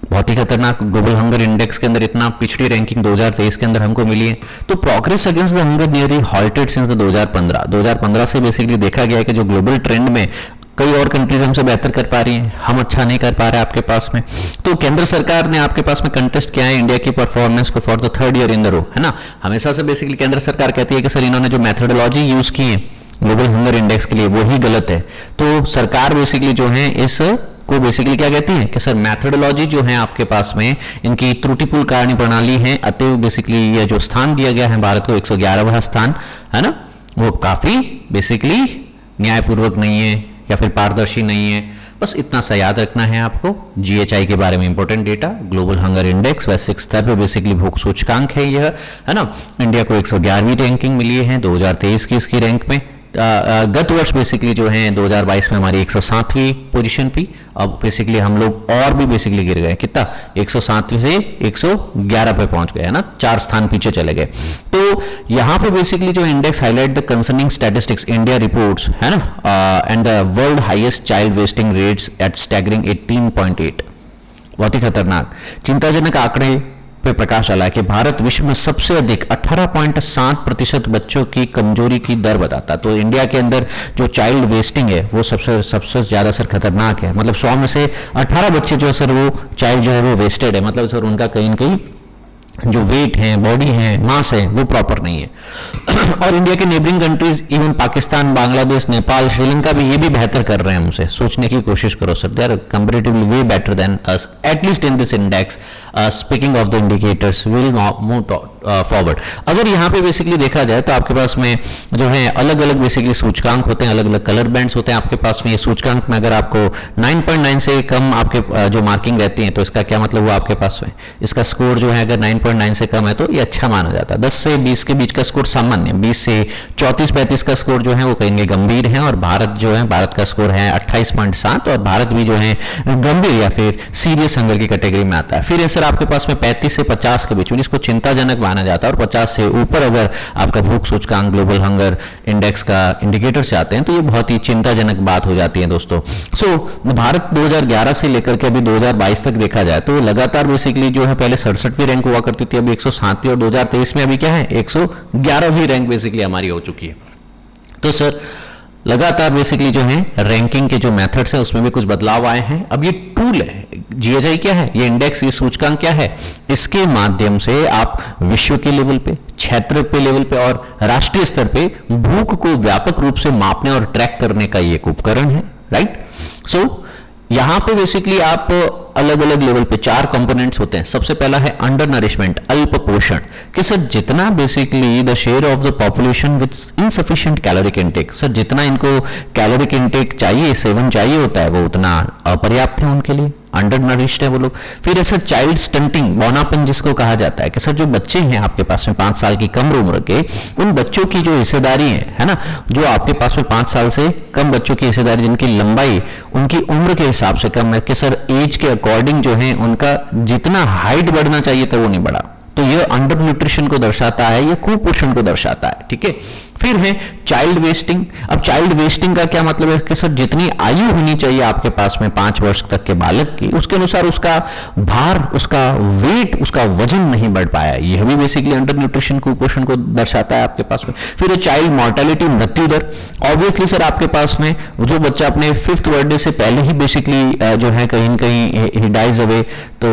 बहुत ही खतरनाक ग्लोबल हंगर इंडेक्स के अंदर इतना पिछड़ी रैंकिंग 2023 के अंदर हमको मिली है। तो progress against the hunger nearly halted since the 2015 से बेसिकली देखा गया है कि जो ग्लोबल ट्रेंड में कई और कंट्रीज हमसे बेहतर कर पा रही हैं, हम अच्छा नहीं कर पा रहे आपके पास में। तो केंद्र सरकार ने आपके पास में कंटेस्ट किया है इंडिया की परफॉर्मेंस को for the 3rd year in the row, है ना। हमेशा से बेसिकली केंद्र सरकार कहती है कि सर इन्होंने जो मेथोडोलॉजी यूज की है ग्लोबल हंगर इंडेक्स के लिए वो ही गलत है। तो सरकार बेसिकली जो है इस को बेसिकली क्या कहती है कि सर मेथोडोलॉजी जो है आपके पास में इनकी त्रुटिपूर्ण कार्य प्रणाली है, अतएव बेसिकली ये जो स्थान दिया गया है भारत को 111वां स्थान, है ना, वो काफी बेसिकली न्यायपूर्वक नहीं है या फिर पारदर्शी नहीं है। बस इतना सा याद रखना है आपको। जीएचआई के बारे में important data, global hunger index वैश्विक स्तर पे बेसिकली भूख सूचकांक है यह, है ना। इंडिया को 111वीं रैंकिंग मिली है 2023 की इसकी रैंक में, गत वर्ष बेसिकली जो है 2022 में हमारी 107वीं पोजीशन थी। अब बेसिकली हम लोग और भी बेसिकली गिर गए, कितना 107वीं से 111 पे पहुंच गए, है ना, 4 स्थान पीछे चले गए। तो यहाँ पे बेसिकली जो index highlight the concerning statistics India reports, है ना, and the world highest child wasting rates eight staggering 18.8, बहुत ही खतरनाक चिंताजनक आंकड़े पे प्रकाश डाला है कि भारत विश्व में सबसे अधिक 18.7% बच्चों की कमजोरी की दर बताता। तो इंडिया के अंदर जो चाइल्ड वेस्टिंग है वो सबसे ज्यादा सर खतरनाक है। मतलब 100 में से 18 बच्चे जो है सर वो चाइल्ड जो है वो वेस्टेड है। मतलब सर उनका कहीं न कहीं जो वेट है, बॉडी है, मास है, वो प्रॉपर नहीं है। और इंडिया के neighbouring countries, even Pakistan, Bangladesh, Nepal, Sri Lanka भी, ये भी बेहतर कर रहे हैं हमसे। सोचने की कोशिश करो sir, they are comparatively way better than us, at least in this index. Speaking of the indicators, will move forward. अगर यहाँ पे बेसिकली देखा जाए तो आपके पास में जो है अलग अलग बेसिकली सूचकांक होते हैं, अलग अलग कलर बैंड्स होते हैं आपके पास में। ये सूचकांक में अगर आपको 9.9 से कम आपके जो मार्किंग रहती है तो इसका क्या मतलब हुआ आपके पास में, इसका स्कोर जो है अगर 9.9 से कम है तो ये अच्छा माना जाता है। 10 से 20 के बीच का स्कोर सामान्य, 20 से 34-35 का स्कोर जो है वो कहेंगे गंभीर है। और भारत जो है, भारत का स्कोर है 28.7 और भारत भी जो है गंभीर या फिर सीरियस हंगर की कैटेगरी में आता है। फिर है सर आपके पास में 35 से 50 के बीच में, इसको चिंताजनक माना जाता है। और 50 से ऊपर अगर आपका भूख सूचकांक, ग्लोबल हंगर इंडेक्स का इंडिकेटर से आते हैं तो ये बहुत ही चिंताजनक बात हो जाती है दोस्तों। भारत 2011 से लेकर के अभी 2022 तक देखा जाए तो लगातार बेसिकली जो है पहले 67वीं रैंक हुआ करती थी, अभी 107वीं, और 2023 में अभी क्या है 111वीं रैंक बेसिकली हमारी हो चुकी है। तो सर लगातार बेसिकली जो है रैंकिंग के जो मेथड्स हैं उसमें भी कुछ बदलाव आए हैं। अब ये टूल है, जीएचआई क्या है, ये इंडेक्स, ये सूचकांक क्या है, इसके माध्यम से आप विश्व के लेवल पे, क्षेत्र पे लेवल पे और राष्ट्रीय स्तर पे भूख को व्यापक रूप से मापने और ट्रैक करने का ये एक उपकरण है, राइट। सो यहां पे बेसिकली आप अलग अलग लेवल पे 4 कंपोनेंट्स होते हैं। सबसे पहला है अंडर नरिशमेंट, अल्प पोषण, कि सर जितना basically the share of the population with insufficient caloric intake, sir जितना इनको कैलोरिक इनटेक चाहिए, सेवन चाहिए होता है, वो उतना अपर्याप्त है उनके लिए, अंडर नरिश्ड है वो लोग। फिर सर चाइल्ड स्टंटिंग, बौनापन जिसको कहा जाता है, कि सर जो बच्चे हैं आपके पास में 5 साल की कम उम्र के, उन बच्चों की जो हिस्सेदारी है ना, जो आपके पास में 5 साल से कम बच्चों की हिस्सेदारी, जिनकी लंबाई उनकी उम्र के हिसाब से कम है, कि सर एज के अकॉर्डिंग जो है उनका जितना हाइट बढ़ना चाहिए था वो नहीं बढ़ा, तो ये अंडर न्यूट्रिशन को दर्शाता है, ये कुपोषण को दर्शाता है, ठीक है। फिर है चाइल्ड वेस्टिंग। अब चाइल्ड वेस्टिंग का क्या मतलब है कि सर जितनी आयु होनी चाहिए आपके पास में 5 वर्ष तक के बालक की, उसके अनुसार उसका भार, उसका वेट, उसका वजन नहीं बढ़ पाया, यह भी बेसिकली अंडर न्यूट्रिशन कुपोषण को दर्शाता है आपके पास में। फिर चाइल्ड मॉर्टेलिटी, मृत्यु दर, ऑब्वियसली सर आपके पास में जो बच्चा अपने 5th बर्थडे से पहले ही बेसिकली जो है कहीं न कहीं ही डाइज अवे, तो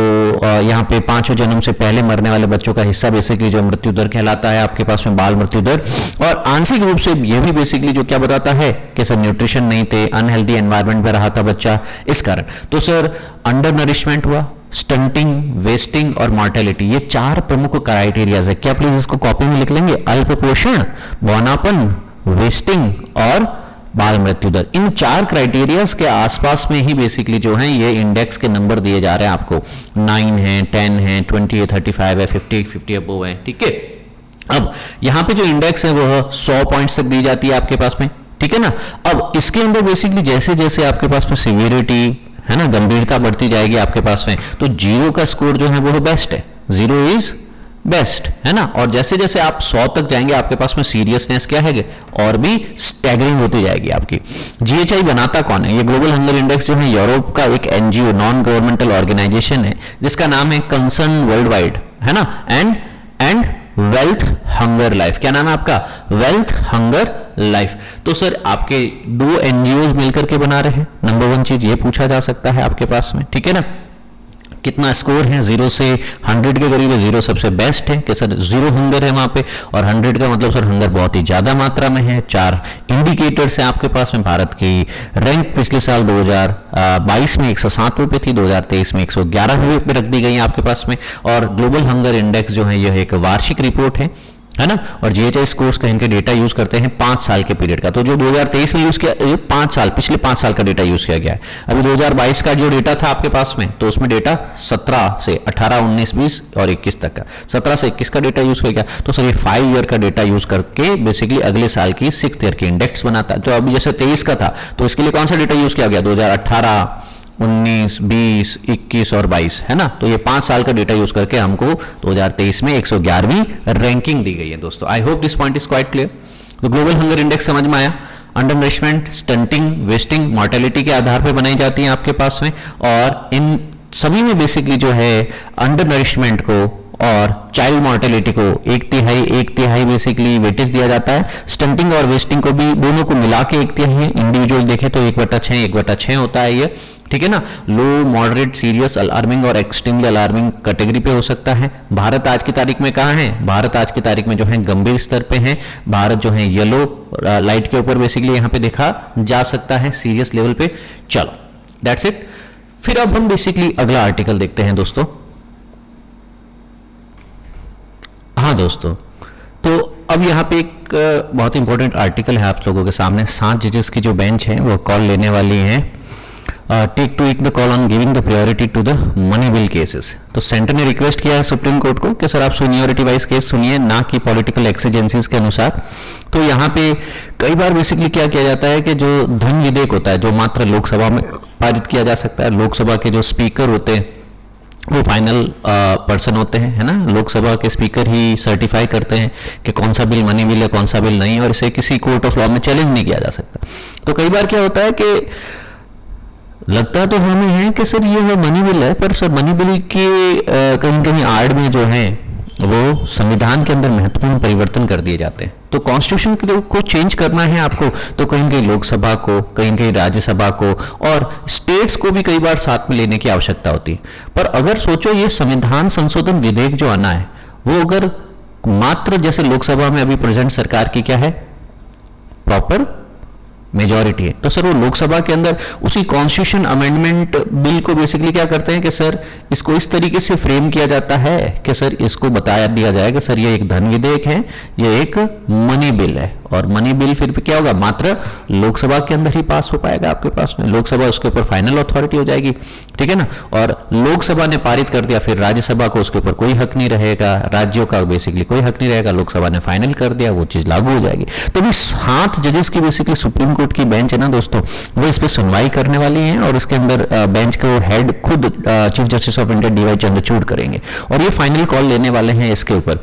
यहाँ पे 5वें जन्म से पहले मरने वाले बच्चों का हिस्सा बेसिकली जो मृत्यु दर कहलाता है आपके पास में, बाल मृत्यु दर। और आंशिक रूप से यह भी बेसिकली जो क्या बताता है कि सर न्यूट्रिशन नहीं थे, अनहेल्दी एनवायरनमेंट में रहा था बच्चा, इस कारण। तो सर अंडर नरिशमेंट हुआ, स्टंटिंग, वेस्टिंग और मॉर्टेलिटी, ये 4 प्रमुख क्राइटेरियाज है। क्या प्लीज इसको कॉपी में लिख लेंगे, अल्प पोषण, बौनापन, वेस्टिंग और बाल मृत्यु दर। इन 4 क्राइटेरियाज के आसपास में ही बेसिकली जो है ये इंडेक्स के नंबर दिए जा रहे हैं आपको, 9 है, 10 है, 20 है, 35 है, 50 अबव है, ठीक है। अब यहां पे जो इंडेक्स है वो 100 पॉइंट्स तक दी जाती है आपके पास में, ठीक है ना। अब इसके अंदर बेसिकली जैसे जैसे आपके पास में सिवियरिटी है ना, गंभीरता बढ़ती जाएगी आपके पास में, तो 0 का स्कोर जो है वो बेस्ट है, 0 इज बेस्ट, है ना। और जैसे जैसे आप 100 तक जाएंगे आपके पास में सीरियसनेस क्या है और भी स्टैगरिंग होती जाएगी आपकी। जीएचआई बनाता कौन है, ये ग्लोबल हंगर इंडेक्स जो है यूरोप का एक एनजीओ, नॉन गवर्नमेंटल ऑर्गेनाइजेशन है, जिसका नाम है कंसर्न वर्ल्ड वाइड, है ना, एंड वेल्थ हंगर लाइफ। क्या नाम है आपका, वेल्थ हंगर लाइफ। तो सर आपके 2 एनजीओ मिलकर के बना रहे हैं। नंबर 1 चीज ये पूछा जा सकता है आपके पास में, ठीक है ना, कितना स्कोर है, 0 से 100 के करीब है। 0 सबसे बेस्ट है कि सर 0 हंगर है वहां पे, और 100 का मतलब सर हंगर बहुत ही ज्यादा मात्रा में है। 4 इंडिकेटर्स हैं आपके पास में। भारत की रैंक पिछले साल 2022 में 107वें पे थी, 2023 में 111वें पे रख दी गई है आपके पास में। और ग्लोबल हंगर इंडेक्स जो है यह एक वार्षिक रिपोर्ट है, है ना। और जीएचएस कोर्स का इनके डेटा यूज करते हैं 5 साल के पीरियड का। तो जो 2023 में यूज किया, 5 साल, पिछले 5 साल का डेटा यूज किया गया है। अभी 2022 का जो डेटा था आपके पास में, तो उसमें डेटा 17 से 18, 19, 20 और 21 तक का, 17 से 21 का डेटा यूज किया गया। तो सर ये 5 ईयर का डेटा यूज करके बेसिकली अगले साल की 6th ईयर की इंडेक्स बनाता है। तो अभी जैसे 23 का था, तो इसके लिए कौन सा डेटा यूज किया गया, 2018, 19, 20, 21 और 22, है ना। तो ये 5 साल का डेटा यूज करके हमको 2023 में 111वीं रैंकिंग दी गई है दोस्तों। आई hope this point is quite clear. तो ग्लोबल हंगर इंडेक्स समझ में आया। Under nourishment, stunting, wasting, mortality के आधार पर बनाई जाती है आपके पास में, और इन सभी में बेसिकली जो है अंडर नरिशमेंट को और चाइल्ड मॉर्टेलिटी को 1/3 बेसिकली वेटेज दिया जाता है। स्टंटिंग और वेस्टिंग को भी, दोनों को मिला के 1/3 इंडिविजुअल देखें तो 1/6 होता है ये, ठीक है ना। लो, मॉडरेट, सीरियस, अलार्मिंग और एक्सट्रीमली अलार्मिंग कैटेगरी पे हो सकता है। भारत आज की तारीख में कहाँ है, भारत आज की तारीख में जो है गंभीर स्तर पे है। भारत जो है येलो लाइट के ऊपर बेसिकली यहाँ पे देखा जा सकता है, सीरियस लेवल पे। चलो दैट्स इट। फिर अब हम बेसिकली अगला आर्टिकल देखते हैं दोस्तों। हाँ दोस्तों, तो अब यहाँ पे एक बहुत इंपॉर्टेंट आर्टिकल है आप लोगों के सामने। 7 जजेस की जो बेंच है वो कॉल लेने वाली है, take to the call on giving the priority to the money bill cases. तो सेंटर ने रिक्वेस्ट किया है सुप्रीम कोर्ट को कि सर आप सीनियोरिटी वाइज केस सुनिए, ना कि पॉलिटिकल एक्सीजेंसीज के अनुसार। तो यहाँ पे कई बार बेसिकली क्या किया जाता है कि जो धन विधेयक होता है, जो मात्र लोकसभा में पारित किया जा सकता है, लोकसभा के जो स्पीकर होते हैं वो फाइनल पर्सन होते हैं, है ना। लोकसभा के स्पीकर ही सर्टिफाई करते हैं कि कौन सा बिल मनी बिल है, कौन सा बिल नहीं, और इसे किसी कोर्ट ऑफ लॉ में चैलेंज नहीं किया जा सकता। तो कई बार क्या होता है कि लगता तो हमें है कि सर ये मनी बिल है, पर सर मनी बिल के कहीं कहीं आड़ में जो है वो संविधान के अंदर महत्वपूर्ण परिवर्तन कर दिए जाते हैं। तो कॉन्स्टिट्यूशन को चेंज करना है आपको, तो कहीं कहीं लोकसभा को, कहीं कहीं राज्यसभा को और स्टेट्स को भी कई बार साथ में लेने की आवश्यकता होती है। पर अगर सोचो ये संविधान संशोधन विधेयक जो आना है, वो अगर मात्र जैसे लोकसभा में अभी प्रेजेंट सरकार की क्या है, प्रॉपर मेजॉरिटी है, तो सर वो लोकसभा के अंदर उसी कॉन्स्टिट्यूशन अमेंडमेंट बिल को बेसिकली क्या करते हैं कि सर इसको इस तरीके से फ्रेम किया जाता है कि सर इसको बताया दिया जाए कि सर ये एक धन विधेयक है, ये एक मनी बिल है। और मनी बिल फिर क्या होगा, मात्र लोकसभा के अंदर ही पास हो पाएगा आपके पास में, लोकसभा उसके ऊपर फाइनल अथॉरिटी हो जाएगी, ठीक है ना। और लोकसभा ने पारित कर दिया, फिर राज्यसभा को उसके ऊपर कोई हक नहीं रहेगा, राज्यों का बेसिकली कोई हक नहीं रहेगा, लोकसभा ने फाइनल कर दिया, वो चीज लागू हो जाएगी। तो भी 7 जजेस की बेसिकली सुप्रीम कोर्ट की बेंच है ना दोस्तों, वो इस पर सुनवाई करने वाली है, और इसके अंदर बेंच को हेड खुद chief justice of India D Y Chandrachud करेंगे, और ये फाइनल कॉल लेने वाले हैं इसके ऊपर।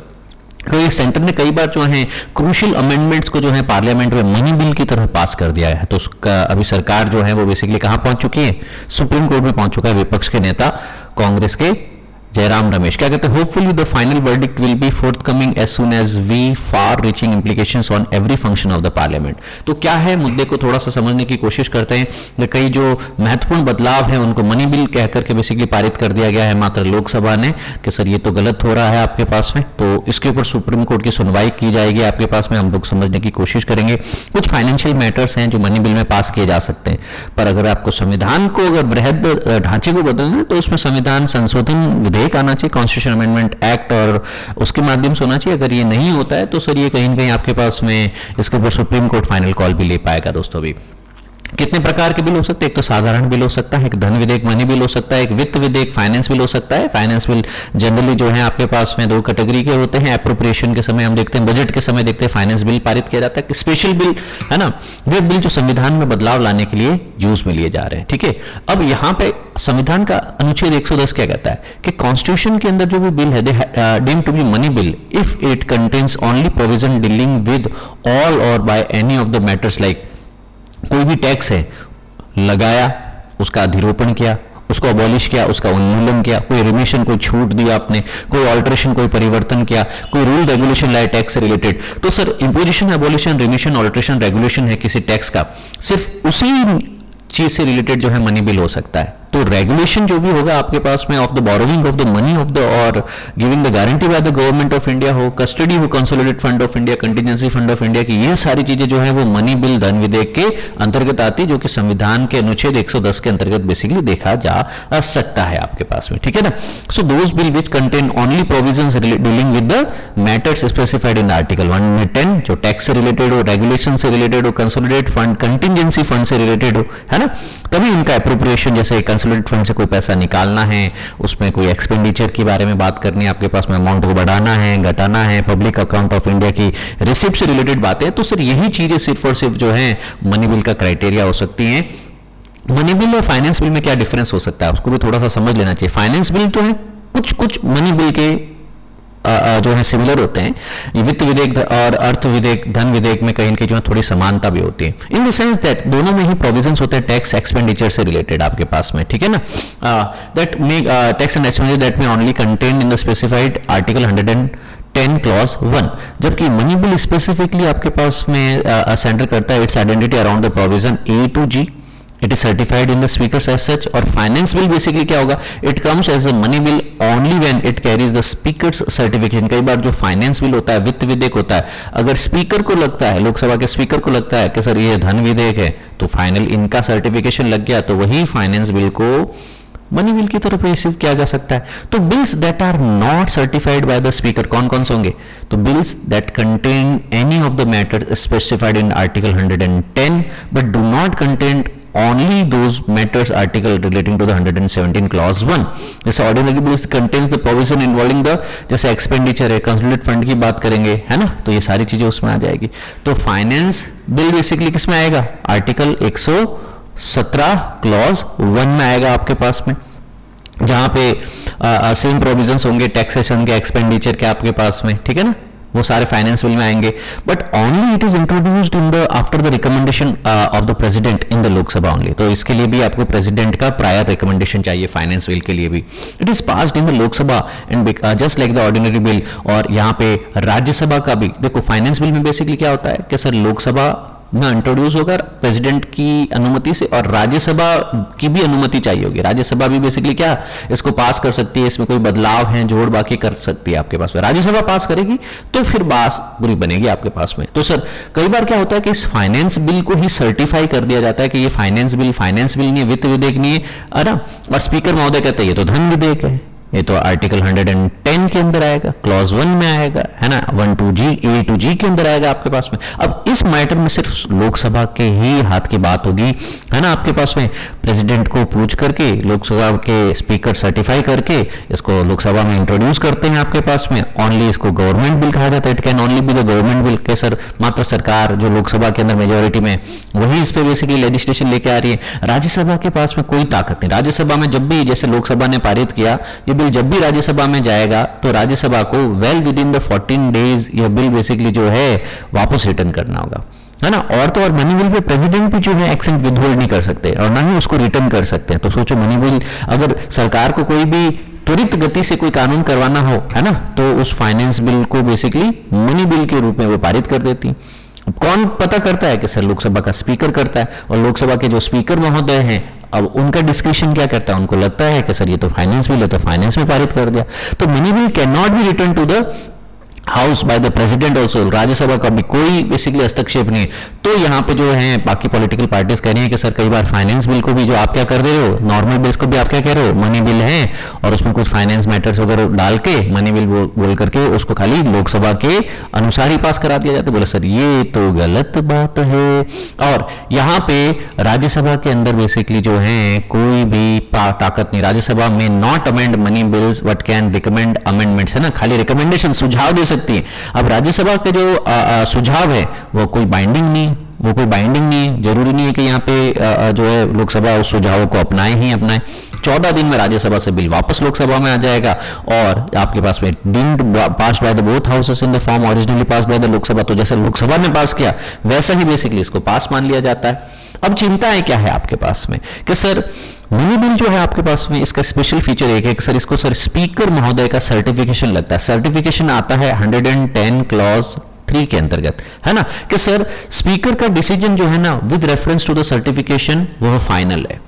क्योंकि सेंटर ने कई बार जो है क्रूशियल अमेंडमेंट्स को जो है पार्लियामेंट में मनी बिल की तरह पास कर दिया है। तो उसका अभी सरकार जो है वो बेसिकली कहां पहुंच चुकी है, सुप्रीम कोर्ट में पहुंच चुका है। विपक्ष के नेता कांग्रेस के जयराम रमेश क्या कहते हैं, hopefully the final verdict will be forthcoming as soon as we far reaching implications on every function of the parliament. तो क्या है, मुद्दे को थोड़ा सा समझने की कोशिश करते हैं। कई जो महत्वपूर्ण बदलाव है उनको मनी बिल कह करके बेसिकली पारित कर दिया गया है मात्र लोकसभा ने कि सर ये तो गलत हो रहा है आपके पास में, तो इसके ऊपर सुप्रीम कोर्ट की सुनवाई की जाएगी आपके पास में, हम लोग समझने की कोशिश करेंगे। कुछ फाइनेंशियल मैटर्स हैं जो मनी बिल में पास किए जा सकते हैं, पर अगर आपको संविधान को, अगर वृहद ढांचे को बदलना है तो उसमें संविधान संशोधन विधेयक आना चाहिए, कॉन्स्टिट्यूशन अमेंडमेंट एक्ट, और उसके माध्यम से होना चाहिए। अगर ये नहीं होता है तो सर ये कहीं न कहीं आपके पास में इसके ऊपर सुप्रीम कोर्ट फाइनल कॉल भी ले पाएगा दोस्तों। भी कितने प्रकार के बिल हो सकते हैं, एक तो साधारण बिल हो सकता है, एक धन विधेयक मनी बिल हो सकता है, एक वित्त विधेयक फाइनेंस बिल हो सकता है। फाइनेंस बिल जनरली जो है आपके पास में 2 कैटेगरी के होते हैं, एप्रोप्रिएशन के समय हम देखते हैं, बजट के समय देखते हैं फाइनेंस बिल पारित किया जाता है। स्पेशल बिल है ना, वे बिल जो संविधान में बदलाव लाने के लिए यूज में लिए जा रहे हैं, ठीक है। अब यहाँ पे संविधान का अनुच्छेद 110 क्या कहता है कि कॉन्स्टिट्यूशन के अंदर जो भी बिल है deemed to be money bill if it contains only provision dealing with all और by any of the matters, like कोई भी टैक्स है लगाया, उसका अधिरोपण किया, उसको अबॉलिश किया, उसका उन्मूलन किया, कोई रिमिशन, कोई छूट दी आपने, कोई ऑल्टरेशन, कोई परिवर्तन किया, कोई रूल रेगुलेशन लाए टैक्स से रिलेटेड, तो sir imposition, abolition, remission, alteration, regulation है किसी टैक्स का, सिर्फ उसी चीज से रिलेटेड जो है मनी बिल हो सकता है। तो तो रेगुलेशन जो भी होगा आपके पास में of the borrowing of the money of the और giving the guarantee by the government of India हो, कस्टडी हो consolidated fund of India, contingency fund of India की, ये सारी चीजें जो है वो मनी बिल धन विधेयक के अंतर्गत आती है, जो कि संविधान के अनुच्छेद 110 के अंतर्गत बेसिकली देखा जा सकता है आपके पास में, ठीक है ना। So those bill which contain only provisions dealing with the matters specified in article 110, जो टैक्स से रिलेटेड हो, रेगुलेशन से रिलेटेड हो, कंसोलिडेटेड फंड, कंटिजेंसी फंड से रिलेटेड हो, है ना, तभी इनका एप्रोप्रिएशन, जैसे कंसोलिडेटेड फंड से कोई पैसा निकालना है, उसमें कोई एक्सपेंडिचर के बारे में बात करनी है आपके पास में, अमाउंट को बढ़ाना है, घटाना है, पब्लिक अकाउंट ऑफ इंडिया की रिसिप्ट से रिलेटेड बातें, तो सर यही चीजें सिर्फ और सिर्फ जो है मनी बिल का क्राइटेरिया हो सकती हैं। मनी बिल और फाइनेंस बिल में क्या डिफरेंस हो सकता है उसको भी थोड़ा सा समझ लेना चाहिए। फाइनेंस बिल तो है, कुछ कुछ मनी बिल के जो है सिमिलर होते हैं, वित्त विधेयक और अर्थ विधेयक, धन विधेयक में कहीं न कहीं जो है थोड़ी समानता भी होती है, इन द सेंस दैट दोनों में ही प्रोविजंस होते हैं टैक्स एक्सपेंडिचर से रिलेटेड आपके पास में, ठीक है ना। That make tax and expenditure that में only contain in the specified article 110 clause 1, जबकि मनी बिल स्पेसिफिकली आपके पास में सेंटर करता है its identity around the provision A to G, it is certified in the speakers as such. और finance bill basically क्या होगा, it comes as a money bill only when it carries the speaker's certification. कई बार जो finance bill होता है, वित्त विधेयक होता है, अगर स्पीकर को लगता है, लोकसभा के स्पीकर को लगता है कि सर ये धन विधेयक है, तो फाइनल इनका सर्टिफिकेशन लग गया, तो वही फाइनेंस बिल को मनी बिल की तरफ रेसिव किया जा सकता है। तो bills that are not certified by the speaker कौन कौन से होंगे, तो bills that contain any of the matter specified in article 110 but do not contain only those matters article relating to the 117 clause 1, जैसे ordinary bills contains the provision involving the, जैसे expenditure है, consolidated fund की बात करेंगे, है ना, तो ये सारी चीजें उसमें आ जाएगी। तो फाइनेंस बिल बेसिकली किस में आएगा, आर्टिकल 117 क्लॉज 1 में आएगा आपके पास में, जहां पे सेम प्रोविजंस होंगे टैक्सेशन के, एक्सपेंडिचर के आपके पास में, ठीक है ना, वो सारे फाइनेंस बिल में आएंगे। But only it is introduced in the after the recommendation of the president in the Lok Sabha only, तो इसके लिए भी आपको प्रेसिडेंट का प्रायर रिकमेंडेशन चाहिए फाइनेंस बिल के लिए भी। It is passed in the Lok Sabha and just like the ordinary bill. और यहाँ पे राज्यसभा का भी देखो, फाइनेंस बिल में बेसिकली क्या होता है कि सर लोकसभा में इंट्रोड्यूस होगा प्रेसिडेंट की अनुमति से, और राज्यसभा की भी अनुमति चाहिए होगी। राज्यसभा भी बेसिकली क्या इसको पास कर सकती है, इसमें कोई बदलाव है, जोड़ बाकी कर सकती है आपके पास में। राज्यसभा पास करेगी तो फिर बात पूरी बनेगी आपके पास में। तो सर कई बार क्या होता है कि इस फाइनेंस बिल को ही सर्टिफाई कर दिया जाता है कि ये फाइनेंस बिल नहीं है, वित्त विधेयक नहीं है ना, और स्पीकर महोदय कहते हैं ये तो धन विधेयक है, ये तो आर्टिकल 110 के अंदर आएगा, क्लॉज 1 में आएगा, है ना, 1 to G, A to G के अंदर आएगा आपके पास में। अब इस मैटर में सिर्फ लोकसभा के ही हाथ की बात होगी, है ना, आपके पास में प्रेसिडेंट को पूछ करके लोकसभा के स्पीकर सर्टिफाई करके इसको लोकसभा में इंट्रोड्यूस करते हैं आपके पास में। ओनली इसको गवर्नमेंट बिल कहा जाता है, it can only be the government bill के सर, मात्र सरकार जो लोकसभा के अंदर मेजोरिटी में वही इस पे बेसिकली लेजिस्लेशन लेके आ रही है। राज्यसभा के पास में कोई ताकत नहीं। राज्यसभा में जब भी, जैसे लोकसभा ने पारित किया, ये बिल जब भी राज्यसभा में जाएगा तो राज्यसभा को well with in the 14 days यह बिल बेसिकली जो है वापस रिटर्न करना होगा, है ना। और तो और मनी बिल पे प्रेसिडेंट भी जो है एक्सेंट विदहोल्ड नहीं कर सकते और ना ही उसको रिटर्न कर सकते हैं। तो सोचो मनी बिल, अगर सरकार को कोई भी त्वरित गति से कोई कानून करवाना हो, है ना, तो उस फाइनेंस बिल को बेसिकली मनी बिल के रूप में वो पारित कर देती है। अब कौन पता करता है कि सर लोकसभा का स्पीकर करता है, और लोकसभा के जो स्पीकर महोदय हैं अब उनका डिस्क्रिप्शन क्या करता है, उनको लगता है कि सर ये तो फाइनेंस बिल है तो फाइनेंस में पारित कर दिया। तो money bill can not be return to the house by the president also, Rajya Sabha का भी कोई बेसिकली हस्तक्षेप नहीं। तो यहाँ पे जो है बाकी पॉलिटिकल पार्टीज कह रही हैं कि सर कई बार फाइनेंस बिल को भी जो आप क्या कर दे रहे हो, नॉर्मल बिल्स को भी आप क्या कह रहे हो, मनी बिल है, और उसमें कुछ फाइनेंस मैटर्स वगैरह डाल के मनी बिल बोल करके उसको खाली लोकसभा के अनुसार ही पास करा दिया जाता है। बोले सर ये तो गलत बात है। और यहाँ पे राज्यसभा के अंदर बेसिकली जो है कोई भी ताकत नहीं, राज्यसभा में not amend money bills but can recommend amendments, है ना, खाली रिकमेंडेशन सुझाव दे सकती है। अब राज्यसभा के जो सुझाव है वो कोई बाइंडिंग नहीं है, जरूरी नहीं है कि यहाँ पे जो है लोकसभा उस सुझावों को अपनाए ही अपनाए। 14 दिन में राज्यसभा से बिल वापस लोकसभा में आ जाएगा, और आपके पास में deemed passed by the both houses in the form originally passed by the Lok Sabha, तो जैसे लोकसभा ने पास किया वैसा ही बेसिकली इसको पास मान लिया जाता है। अब चिंताएं क्या है आपके पास में कि सर मनी बिल जो है आपके पास में इसका स्पेशल फीचर एक है कि सर इसको सर स्पीकर महोदय का सर्टिफिकेशन लगता है। सर्टिफिकेशन आता है 110 क्लॉज 3 के अंतर्गत, है ना, कि सर स्पीकर का डिसीजन जो है ना with reference to the certification वो फाइनल है।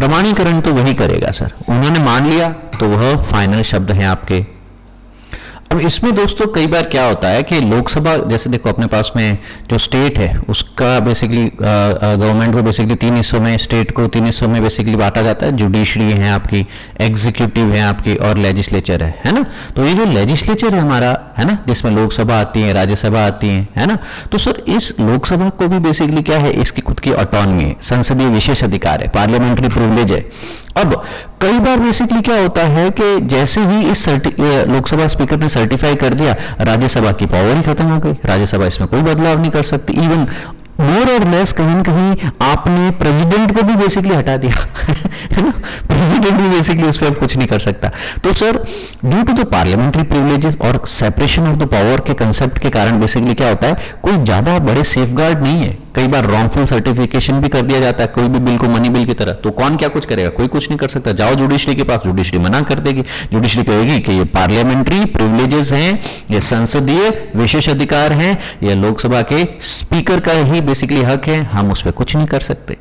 प्रमाणीकरण तो वही करेगा सर, उन्होंने मान लिया तो वह फाइनल शब्द हैं आपके। अब इसमें दोस्तों कई बार क्या होता है कि लोकसभा, जैसे देखो अपने पास में जो स्टेट है उसका बेसिकली गवर्नमेंट को बेसिकली 3 हिस्सों में, स्टेट को 3 हिस्सों में बेसिकली बांटा जाता है। जुडिशरी है आपकी, एग्जीक्यूटिव है आपकी, और लेजिस्लेचर है ना। तो ये जो लेजिस्लेचर है हमारा, है ना, जिसमें लोकसभा आती है, राज्यसभा आती है ना। तो सर इस लोकसभा को भी बेसिकली क्या है, इसकी खुद की ऑटोनॉमी है, संसदीय विशेष अधिकार है, पार्लियामेंट्री प्रिविलेज है। अब कई बार बेसिकली क्या होता है कि जैसे ही इस लोकसभा स्पीकर ने सर्टिफाई कर दिया, राज्यसभा की पावर ही खत्म हो गई, राज्यसभा इसमें कोई बदलाव नहीं कर सकती। इवन मोर और लेस कहीं न कहीं आपने प्रेसिडेंट को भी बेसिकली हटा दिया है ना, प्रेसिडेंट भी बेसिकली उस पर कुछ नहीं कर सकता। तो sir due to the parliamentary privileges और सेपरेशन ऑफ द पावर के कंसेप्ट के कारण बेसिकली क्या होता है, कोई ज्यादा बड़े सेफगार्ड नहीं है। कई बार रॉन्गफुल सर्टिफिकेशन भी कर दिया जाता है कोई भी बिल को मनी बिल की तरह, तो कौन क्या कुछ करेगा, कोई कुछ नहीं कर सकता। जाओ जुडिशरी के पास, जुडिशरी मना कर देगी, जुडिशरी कहेगी कि ये पार्लियामेंट्री प्रिविलेजेस हैं, ये संसदीय विशेष अधिकार हैं, ये लोकसभा के स्पीकर का ही बेसिकली हक है, हम उस पर कुछ नहीं कर सकते,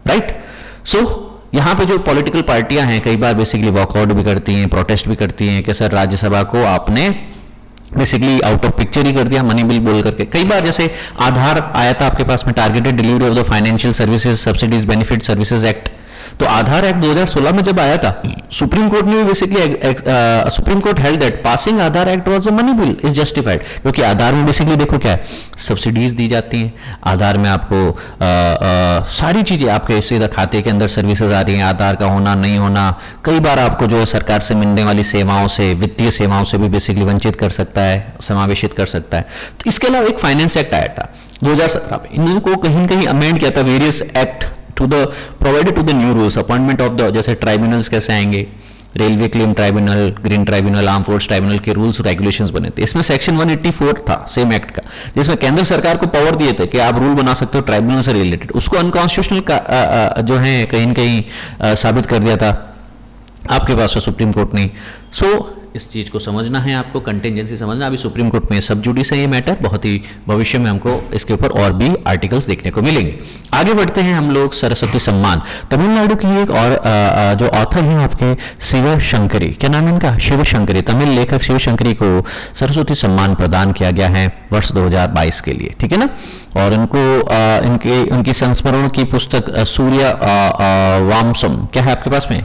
राइट। सो यहां पे जो पॉलिटिकल पार्टियां हैं कई बार बेसिकली वॉकआउट भी करती हैं, प्रोटेस्ट भी करती हैं कि सर राज्यसभा को आपने बेसिकली आउट ऑफ पिक्चर ही कर दिया मनी बिल बोल करके। कई बार जैसे आधार आया था आपके पास में, targeted delivery of the financial services subsidies benefit services act. तो आधार एक्ट 2016 में जब आया था, सुप्रीम कोर्ट ने basically supreme court held that passing Aadhaar act was a money bill is justified, क्योंकि आधार में बेसिकली देखो क्या है, सब्सिडीज दी जाती हैं आधार में आपको, सारी चीजें आपके सीधा खाते के अंदर सर्विसेज आ रही हैं, आधार का होना नहीं होना कई बार आपको जो है सरकार से मिलने वाली सेवाओं से, वित्तीय सेवाओं से भी बेसिकली वंचित कर सकता है, समावेशित कर सकता है। तो इसके अलावा एक फाइनेंस एक्ट आया था 2017 में, इनको कहीं न कहीं अमेंड किया था, various act to the provided to the new rules, appointment of the, जैसे ट्राइब्यूनल्स कैसे आएंगे, railway claim tribunal, green tribunal, arm force tribunal के रूल्स रेगुलेशंस बने थे। इसमें सेक्शन 184 था सेम एक्ट का, जिसमें केंद्र सरकार को पावर दिए थे कि आप रूल बना सकते हो ट्राइब्यूनल से रिलेटेड, उसको अनकॉन्स्टिट्यूशनल का जो है कहीं न कहीं साबित कर दिया था आपके पास सुप्रीम कोर्ट ने। सो इस चीज को समझना है आपको, कंटिजेंसी समझना। अभी सुप्रीम कोर्ट में सब जुडिस है ये मैटर, बहुत ही भविष्य में हमको इसके ऊपर और भी आर्टिकल्स देखने को मिलेंगे। आगे बढ़ते हैं हम लोग, सरस्वती सम्मान। तमिलनाडु की एक और जो ऑथर हैं आपके शिव शंकरी, क्या नाम है इनका, शिव शंकरी, तमिल लेखक शिव शंकरी को सरस्वती सम्मान प्रदान किया गया है वर्ष 2022 के लिए, ठीक है ना। और इनको उनकी संस्मरण की पुस्तक सूर्य वामसम क्या है आपके पास में,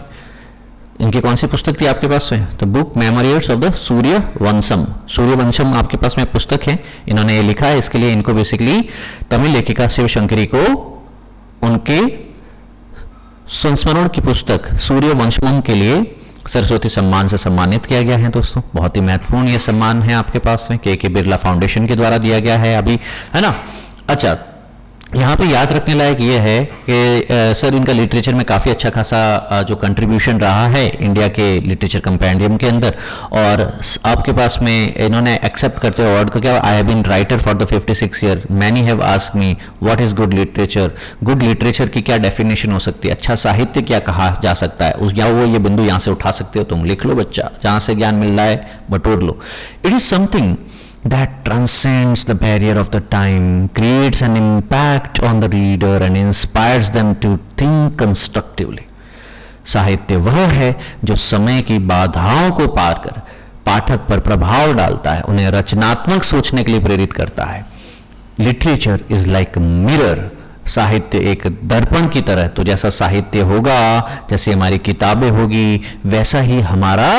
इनकी कौन सी पुस्तक थी आपके पास में, तो book memorials of the Sooryavansham आपके पास में पुस्तक है, इन्होंने ये लिखा है। इसके लिए इनको बेसिकली तमिल लेखिका शिव शंकरी को उनके संस्मरण की पुस्तक सूर्यवंशम के लिए सरस्वती सम्मान से सम्मानित किया गया है। दोस्तों बहुत ही महत्वपूर्ण ये सम्मान है आपके पास में, के बिरला फाउंडेशन के द्वारा दिया गया है अभी, है ना। अच्छा, यहाँ पे याद रखने लायक ये है कि सर इनका लिटरेचर में काफ़ी अच्छा खासा जो कंट्रीब्यूशन रहा है इंडिया के लिटरेचर कंपेंडियम के अंदर। और आपके पास में इन्होंने एक्सेप्ट करते हुए अवार्ड को क्या, I have been writer for the 56 year, many have asked me what is good literature, good literature की क्या डेफिनेशन हो सकती है, अच्छा साहित्य क्या कहा जा सकता है, उस या वो ये बिंदु यहाँ से उठा सकते हो तुम, लिख लो बच्चा, जहाँ से ज्ञान मिल रहा है बटोर लो। It is something that transcends the barrier of the time, creates an impact on the reader and inspires them to think constructively. साहित्य वह है जो समय की बाधाओं को पार कर पाठक पर प्रभाव डालता है, उन्हें रचनात्मक सोचने के लिए प्रेरित करता है। लिटरेचर इज लाइक मिरर, साहित्य एक दर्पण की तरह, तो जैसा साहित्य होगा, जैसे हमारी किताबें होगी, वैसा ही हमारा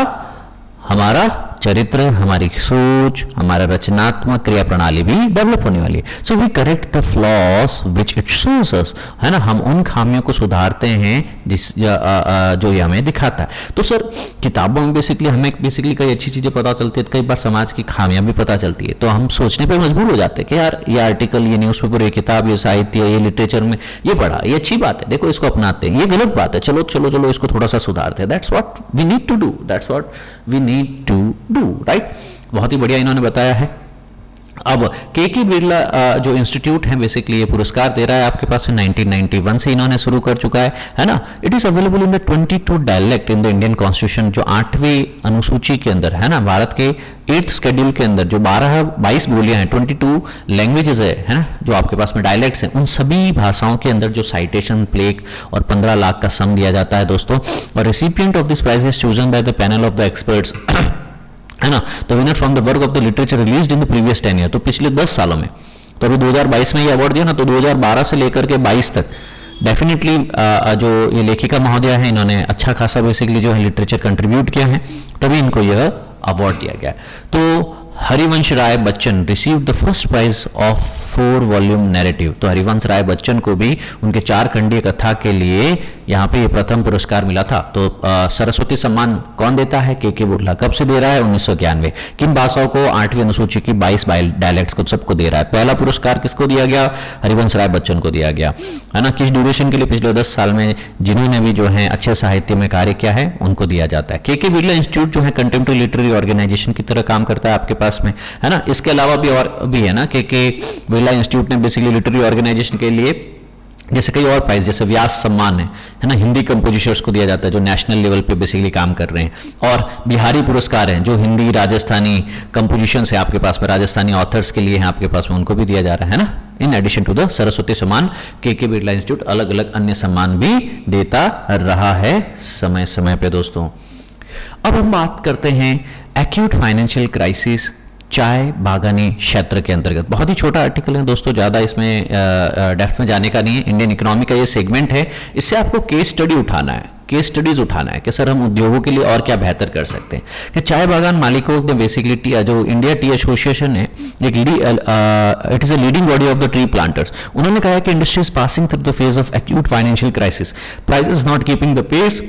चरित्र, हमारी सोच, हमारा रचनात्मक क्रिया प्रणाली भी डेवलप होने वाली है। So we correct the flaws which it shows us, है ना, हम उन खामियों को सुधारते हैं जो ये हमें दिखाता है। तो सर किताबों में बेसिकली हमें कई अच्छी चीजें पता चलती है, कई बार समाज की खामियां भी पता चलती है, तो हम सोचने पर मजबूर हो जाते हैं कि यार ये आर्टिकल, ये न्यूज़पेपर, ये किताब, ये साहित्य, ये लिटरेचर में ये पढ़ा, ये अच्छी बात है, देखो इसको अपनाते हैं, ये गलत बात है, चलो चलो चलो इसको थोड़ा सा सुधारते हैं। That's what we need to do, that's what we need to do, right. बहुत ही बढ़िया इन्होंने बताया है। अब के बिरला जो इंस्टीट्यूट है बेसिकली ये पुरस्कार दे रहा है आपके पास 1991 से इन्होंने शुरू कर चुका है ना। It is available in the 22 dialect in the Indian constitution, जो 8वीं अनुसूची के अंदर है ना, भारत के 8th शेड्यूल के अंदर जो 22 बोलियां हैं, 22 लैंग्वेजेस है ना, जो आपके पास में डायलेक्ट्स हैं, उन सभी भाषाओं के अंदर जो साइटेशन, प्लेक और 15 लाख का सम दिया जाता है दोस्तों। और recipient of this prize is chosen by the panel of the experts, है ना। The winner from the work of the literature released in the previous 10 year, तो पिछले 10 सालों में, तो अभी 2022 में ये अवार्ड दिया ना, तो 2012 से लेकर के 22 तक डेफिनेटली जो ये लेखिका महोदय है, इन्होंने अच्छा खासा बेसिकली जो है लिटरेचर कंट्रीब्यूट किया है, तभी इनको यह अवार्ड दिया गया। तो Harivansh Rai Bachchan receive the first prize of 4 volume narrative, तो हरिवंश राय बच्चन को भी उनके 4 खंडीय कथा के लिए यहाँ पे ये प्रथम पुरस्कार मिला था। तो सरस्वती सम्मान कौन देता है? के बिरला। कब से दे रहा है? 1991। किन भाषाओं को? 8वीं अनुसूची की 22 डायलेक्ट्स को सबको दे रहा है। पहला पुरस्कार किसको दिया गया? हरिवंश राय बच्चन को दिया गया, है ना। किस ड्यूरेशन के लिए? पिछले 10 साल में जिन्होंने भी जो है अच्छे साहित्य में कार्य किया है उनको दिया जाता है। के बिरला इंस्टीट्यूट जो है कंटेम्प्रेरी लिटरेरी ऑर्गेनाइजेशन की तरह काम करता है आपके पास में, है ना। इसके अलावा भी और भी है ना, के बिरला इंस्टीट्यूट ने बेसिकली लिटरेरी ऑर्गेनाइजेशन के लिए जैसे कई और प्राइज, जैसे व्यास सम्मान है ना, हिंदी कंपोजिशर्स को दिया जाता है जो नेशनल लेवल पे बेसिकली काम कर रहे हैं। और बिहारी पुरस्कार हैं जो हिंदी राजस्थानी कंपोजिशंस है आपके पास में, राजस्थानी ऑथर्स के लिए हैं आपके पास में, उनको भी दिया जा रहा है ना। In addition to the Saraswati Samman, K Birla institute अलग अलग अन्य सम्मान भी देता रहा है समय समय पे दोस्तों। अब हम बात करते हैं एक्यूट फाइनेंशियल क्राइसिस चाय बागानी क्षेत्र के अंतर्गत। बहुत ही छोटा आर्टिकल है दोस्तों, ज़्यादा इसमें डेप्थ में जाने का नहीं है। इंडियन इकोनॉमी का ये सेगमेंट है, इससे आपको केस स्टडी उठाना है, केस स्टडीज उठाना है कि सर हम उद्योगों के लिए और क्या बेहतर कर सकते हैं। कि चाय बागान मालिकों ने बेसिकली जो इंडिया टी एसोसिएशन है, एक it is a leading body of the tree planters, उन्होंने कहा कि industry is passing through the phase of acute financial crisis, prices not keeping the pace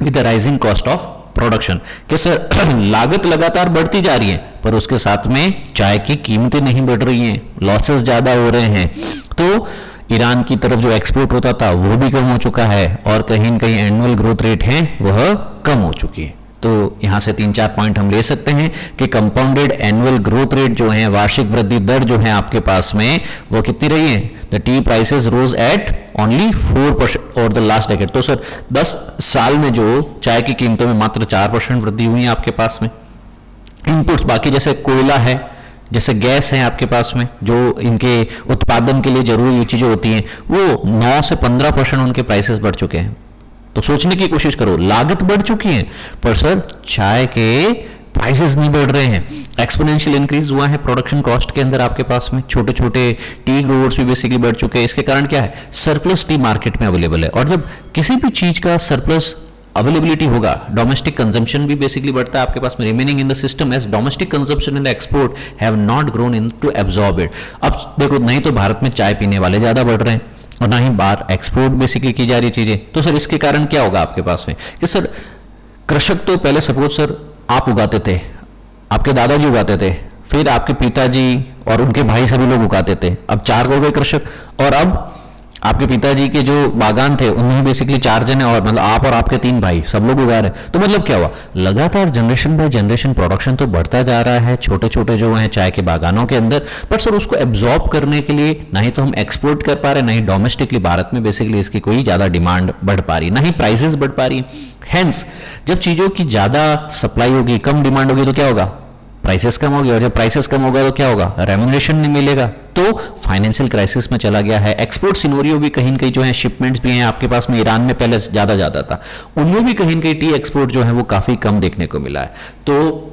with the rising cost of production. कि sir लागत लगातार बढ़ती जा रही है पर उसके साथ में चाय की कीमतें नहीं बढ़ रही हैं, लॉसेस ज्यादा हो रहे हैं। तो ईरान की तरफ जो एक्सपोर्ट होता था वो भी कम हो चुका है और कहीं न कहीं एनुअल ग्रोथ रेट है वह कम हो चुकी है। तो यहां से 3-4 पॉइंट हम ले सकते हैं कि कंपाउंडेड एनुअल ग्रोथ रेट जो है, वार्षिक वृद्धि दर जो है आपके पास में, वो कितनी रही है? The tea prices rose at only 4% और द लास्ट डेकेड। तो सर 10 साल में जो चाय की कीमतों में मात्र 4% वृद्धि हुई है आपके पास में। इनपुट्स बाकी जैसे कोयला है, जैसे गैस है आपके पास में, जो इनके उत्पादन के लिए जरूरी चीजें होती हैं, वो 9 से 15% उनके प्राइसेस बढ़ चुके हैं। तो सोचने की कोशिश करो, लागत बढ़ चुकी है पर सर चाय के प्राइसेस नहीं बढ़ रहे हैं। एक्सपोनेंशियल इंक्रीज हुआ है प्रोडक्शन कॉस्ट के अंदर आपके पास में, छोटे छोटे टी ग्रोवर्स भी बेसिकली बढ़ चुके हैं। इसके कारण क्या है? सरप्लस टी मार्केट में अवेलेबल है, और जब किसी भी चीज का सरप्लस अवेलेबिलिटी होगा, डोमेस्टिक कंजम्पशन भी बेसिकली बढ़ता है आपके पास में, remaining in the system as domestic consumption and export have not grown in to absorb it. अब देखो, नहीं तो भारत में चाय पीने वाले ज्यादा बढ़ रहे हैं और ना ही बाहर एक्सपोर्ट बेसिकली की जा रही चीजें। तो सर इसके कारण क्या होगा आपके पास में कि सर कृषक तो पहले सपोज सर आप उगाते थे, आपके दादाजी उगाते थे, फिर आपके पिताजी और उनके भाई सभी लोग उगाते थे, अब 4 हो गए कृषक, और अब आपके पिताजी के जो बागान थे उनमें बेसिकली 4 जने, और मतलब आप और आपके 3 भाई सब लोग उगा रहे हैं। तो मतलब क्या हुआ? लगातार जनरेशन बाय जनरेशन प्रोडक्शन तो बढ़ता जा रहा है छोटे छोटे जो हैं चाय के बागानों के अंदर, पर सर उसको एब्जॉर्ब करने के लिए ना ही तो हम एक्सपोर्ट कर पा रहे, ना ही डोमेस्टिकली भारत में बेसिकली इसकी कोई ज्यादा डिमांड बढ़ पा रही, ना ही प्राइसेस बढ़ पा रही। हेंस जब चीजों की ज्यादा सप्लाई होगी, कम डिमांड होगी, तो क्या होगा? प्राइसेस कम होगी, और जब प्राइसेस कम होगा तो क्या होगा? रेम्यूनरेशन नहीं मिलेगा, तो फाइनेंशियल क्राइसिस में चला गया है। एक्सपोर्ट सिनोरियो भी कहीं न कहीं जो है, शिपमेंट्स भी हैं आपके पास में, ईरान में पहले ज्यादा जाता था, उनमें भी कहीं न कहीं टी एक्सपोर्ट जो है वो काफी कम देखने को मिला है। तो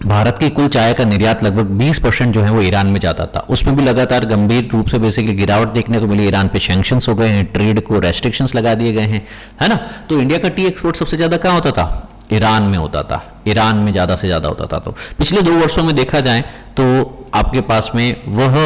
भारत की कुल चाय का निर्यात लगभग 20% जो है वो ईरान में जाता था, उसमें भी लगातार गंभीर रूप से बेसिकली गिरावट देखने को मिली। ईरान पे सैंक्शंस हो गए हैं, ट्रेड को रेस्ट्रिक्शंस लगा दिए गए हैं, है ना। तो इंडिया का टी एक्सपोर्ट सबसे ज्यादा कहाँ होता था? ईरान में होता था, ईरान में ज्यादा से ज्यादा होता था। तो पिछले 2 वर्षों में देखा जाए तो आपके पास में वह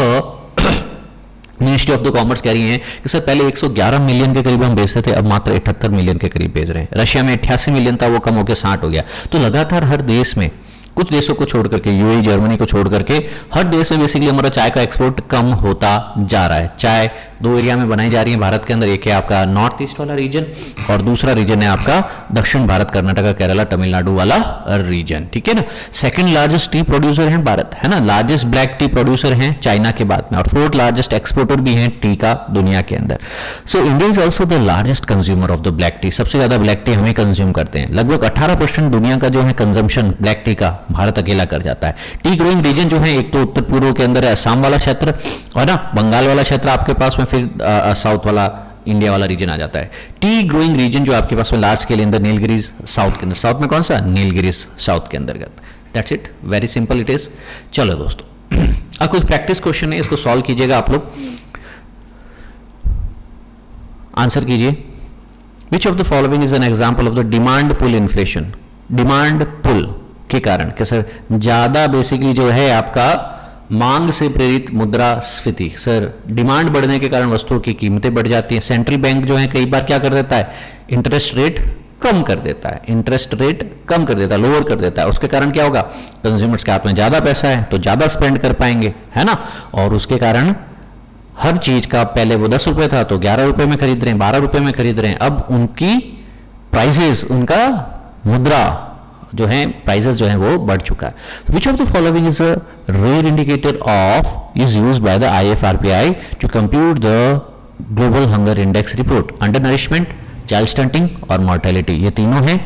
मिनिस्ट्री ऑफ द कॉमर्स कह रही है कि सर पहले 111 मिलियन के करीब हम बेचते थे, अब मात्र 78 मिलियन के करीब बेच रहे हैं। रशिया में 88 मिलियन था, वो कम होकर 60 हो गया। तो लगातार हर देश में, कुछ देशों को छोड़ करके, यूएई जर्मनी को छोड़ करके, हर देश में बेसिकली हमारा चाय का एक्सपोर्ट कम होता जा रहा है। चाय दो एरिया में बनाई जा रही है भारत के अंदर। एक है आपका नॉर्थ ईस्ट वाला रीजन और दूसरा रीजन है आपका दक्षिण भारत, कर्नाटका, केरला, तमिलनाडु वाला रीजन, ठीक है ना। सेकंड लार्जेस्ट टी प्रोड्यूसर है भारत, है ना। लार्जेस्ट ब्लैक टी प्रोड्यूसर है चाइना के बाद में, और फोर्थ लार्जेस्ट एक्सपोर्टर भी है टी का दुनिया के अंदर। So India is also the largest consumer of the black T. सबसे ज्यादा ब्लैक टी हमें कंज्यूम करते हैं। लगभग 18% दुनिया का जो है कंजम्पशन ब्लैक टी का भारत अकेला कर जाता है। टी ग्रोइंग रीजन जो है एक तो उत्तर पूर्व के अंदर है असम वाला क्षेत्र, और ना बंगाल वाला क्षेत्र आपके पास में, फिर साउथ वाला इंडिया वाला रीजन आ जाता है। टी ग्रोइंग रीजन जो आपके पास में लार्ज स्केल अंदर नीलगिरीज साउथ के अंदर, साउथ में कौन सा, नीलगिरीज साउथ के अंतर्गत। That's it, very simple it is. चलो दोस्तों अब कुछ प्रैक्टिस क्वेश्चन है, इसको सॉल्व कीजिएगा आप लोग, आंसर कीजिए। Which of the following is an example of the demand pull inflation. Demand pull के कारण कि सर ज्यादा बेसिकली जो है आपका मांग से प्रेरित मुद्रास्फीति, सर डिमांड बढ़ने के कारण वस्तुओं की कीमतें बढ़ जाती हैं। सेंट्रल बैंक जो है कई बार क्या कर देता है, इंटरेस्ट रेट कम कर देता है, इंटरेस्ट रेट कम कर देता है, लोअर कर देता है। उसके कारण क्या होगा, कंज्यूमर्स के हाथ में ज्यादा पैसा है तो ज्यादा स्पेंड कर पाएंगे, है ना। और उसके कारण हर चीज का पहले वो 10 रुपए था तो 11 रुपए में खरीद रहे हैं, 12 रुपए में खरीद रहे हैं। अब उनकी प्राइसेस, उनका मुद्रा जो है प्राइसेस जो है वो बढ़ चुका है। Which of the following is a rare indicator of is used by the IFRPI to compute the global hunger index report. Undernourishment, child stunting और मॉर्टेलिटी, ये तीनों हैं।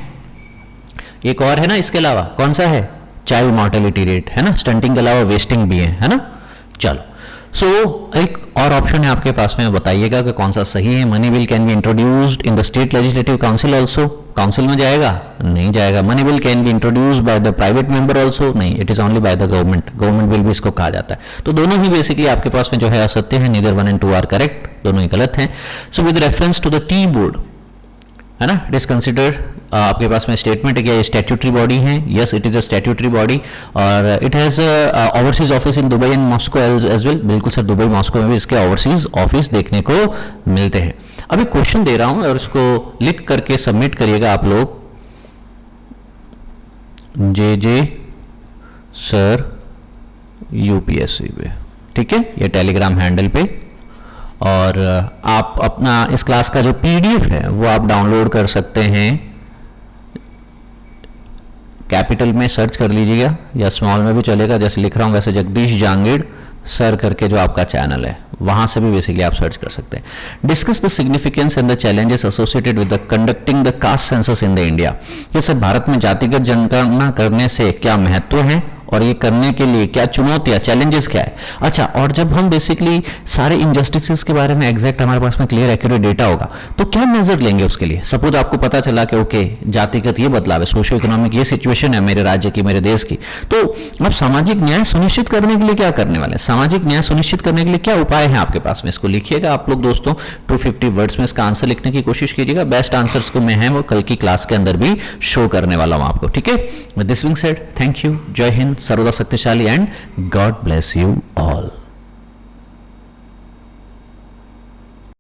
एक और है ना इसके अलावा, कौन सा है, चाइल्ड मॉर्टेलिटी रेट, है ना। स्टंटिंग के अलावा वेस्टिंग भी है ना। चलो सो एक और ऑप्शन है आपके पास में, बताइएगा कि कौन सा सही है। Money bill can be introduced in the state legislative council also. Council में जाएगा, नहीं जाएगा। Money bill can be introduced by the private member also, नहीं, it is only by the government. Government bill भी इसको कहा जाता है। तो दोनों ही बेसिकली आपके पास में जो है असत्य है, नीदर 1 and 2 आर करेक्ट, दोनों ही गलत हैं। So with reference to the tea board, है ना, इट इज कंसिडर्ड, आपके पास में स्टेटमेंट है क्या, ये स्टैट्यूटरी बॉडी है, yes it is a statutory body, और it has overseas office in Dubai and Moscow as well. बिल्कुल सर, दुबई मॉस्को में भी इसके ओवरसीज ऑफिस देखने को मिलते हैं। अभी क्वेश्चन दे रहा हूं और इसको लिख करके सबमिट करिएगा आप लोग। जे सर यूपीएससी पे, ठीक है, ये टेलीग्राम हैंडल पे। और आप अपना इस क्लास का जो पीडीएफ है वो आप डाउनलोड कर सकते हैं। कैपिटल में सर्च कर लीजिएगा या स्मॉल में भी चलेगा, जैसे लिख रहा हूं वैसे जगदीश जांगीड़ सर करके जो आपका चैनल है वहां से भी बेसिकली आप सर्च कर सकते हैं। Discuss the significance and the challenges associated with the conducting the caste census in the India. ये सर भारत में जातिगत जनगणना करने से क्या महत्व है और ये करने के लिए क्या चुनौतियां, चैलेंजेस क्या है। अच्छा, और जब हम बेसिकली सारे इनजस्टिसेस के बारे में एग्जैक्ट हमारे पास में क्लियर एक्यूरेट डेटा होगा तो क्या मेजर लेंगे उसके लिए। सपोज आपको पता चला कि ओके जातिगत ये बदलाव है, सोशियो इकोनॉमिक ये सिचुएशन है मेरे राज्य की, मेरे देश की, तो आप सामाजिक न्याय सुनिश्चित करने के लिए क्या करने वाले हैं, सामाजिक न्याय सुनिश्चित करने के लिए क्या उपाय है आपके पास में, इसको लिखिएगा आप लोग दोस्तों। 250 वर्ड्स में इसका आंसर लिखने की कोशिश कीजिएगा। बेस्ट आंसर्स को मैं है वो कल की क्लास के अंदर भी शो करने वाला हूं आपको, ठीक है। With this being said, thank you, जय हिंद, सर्वदा शक्तिशाली, and God bless you all.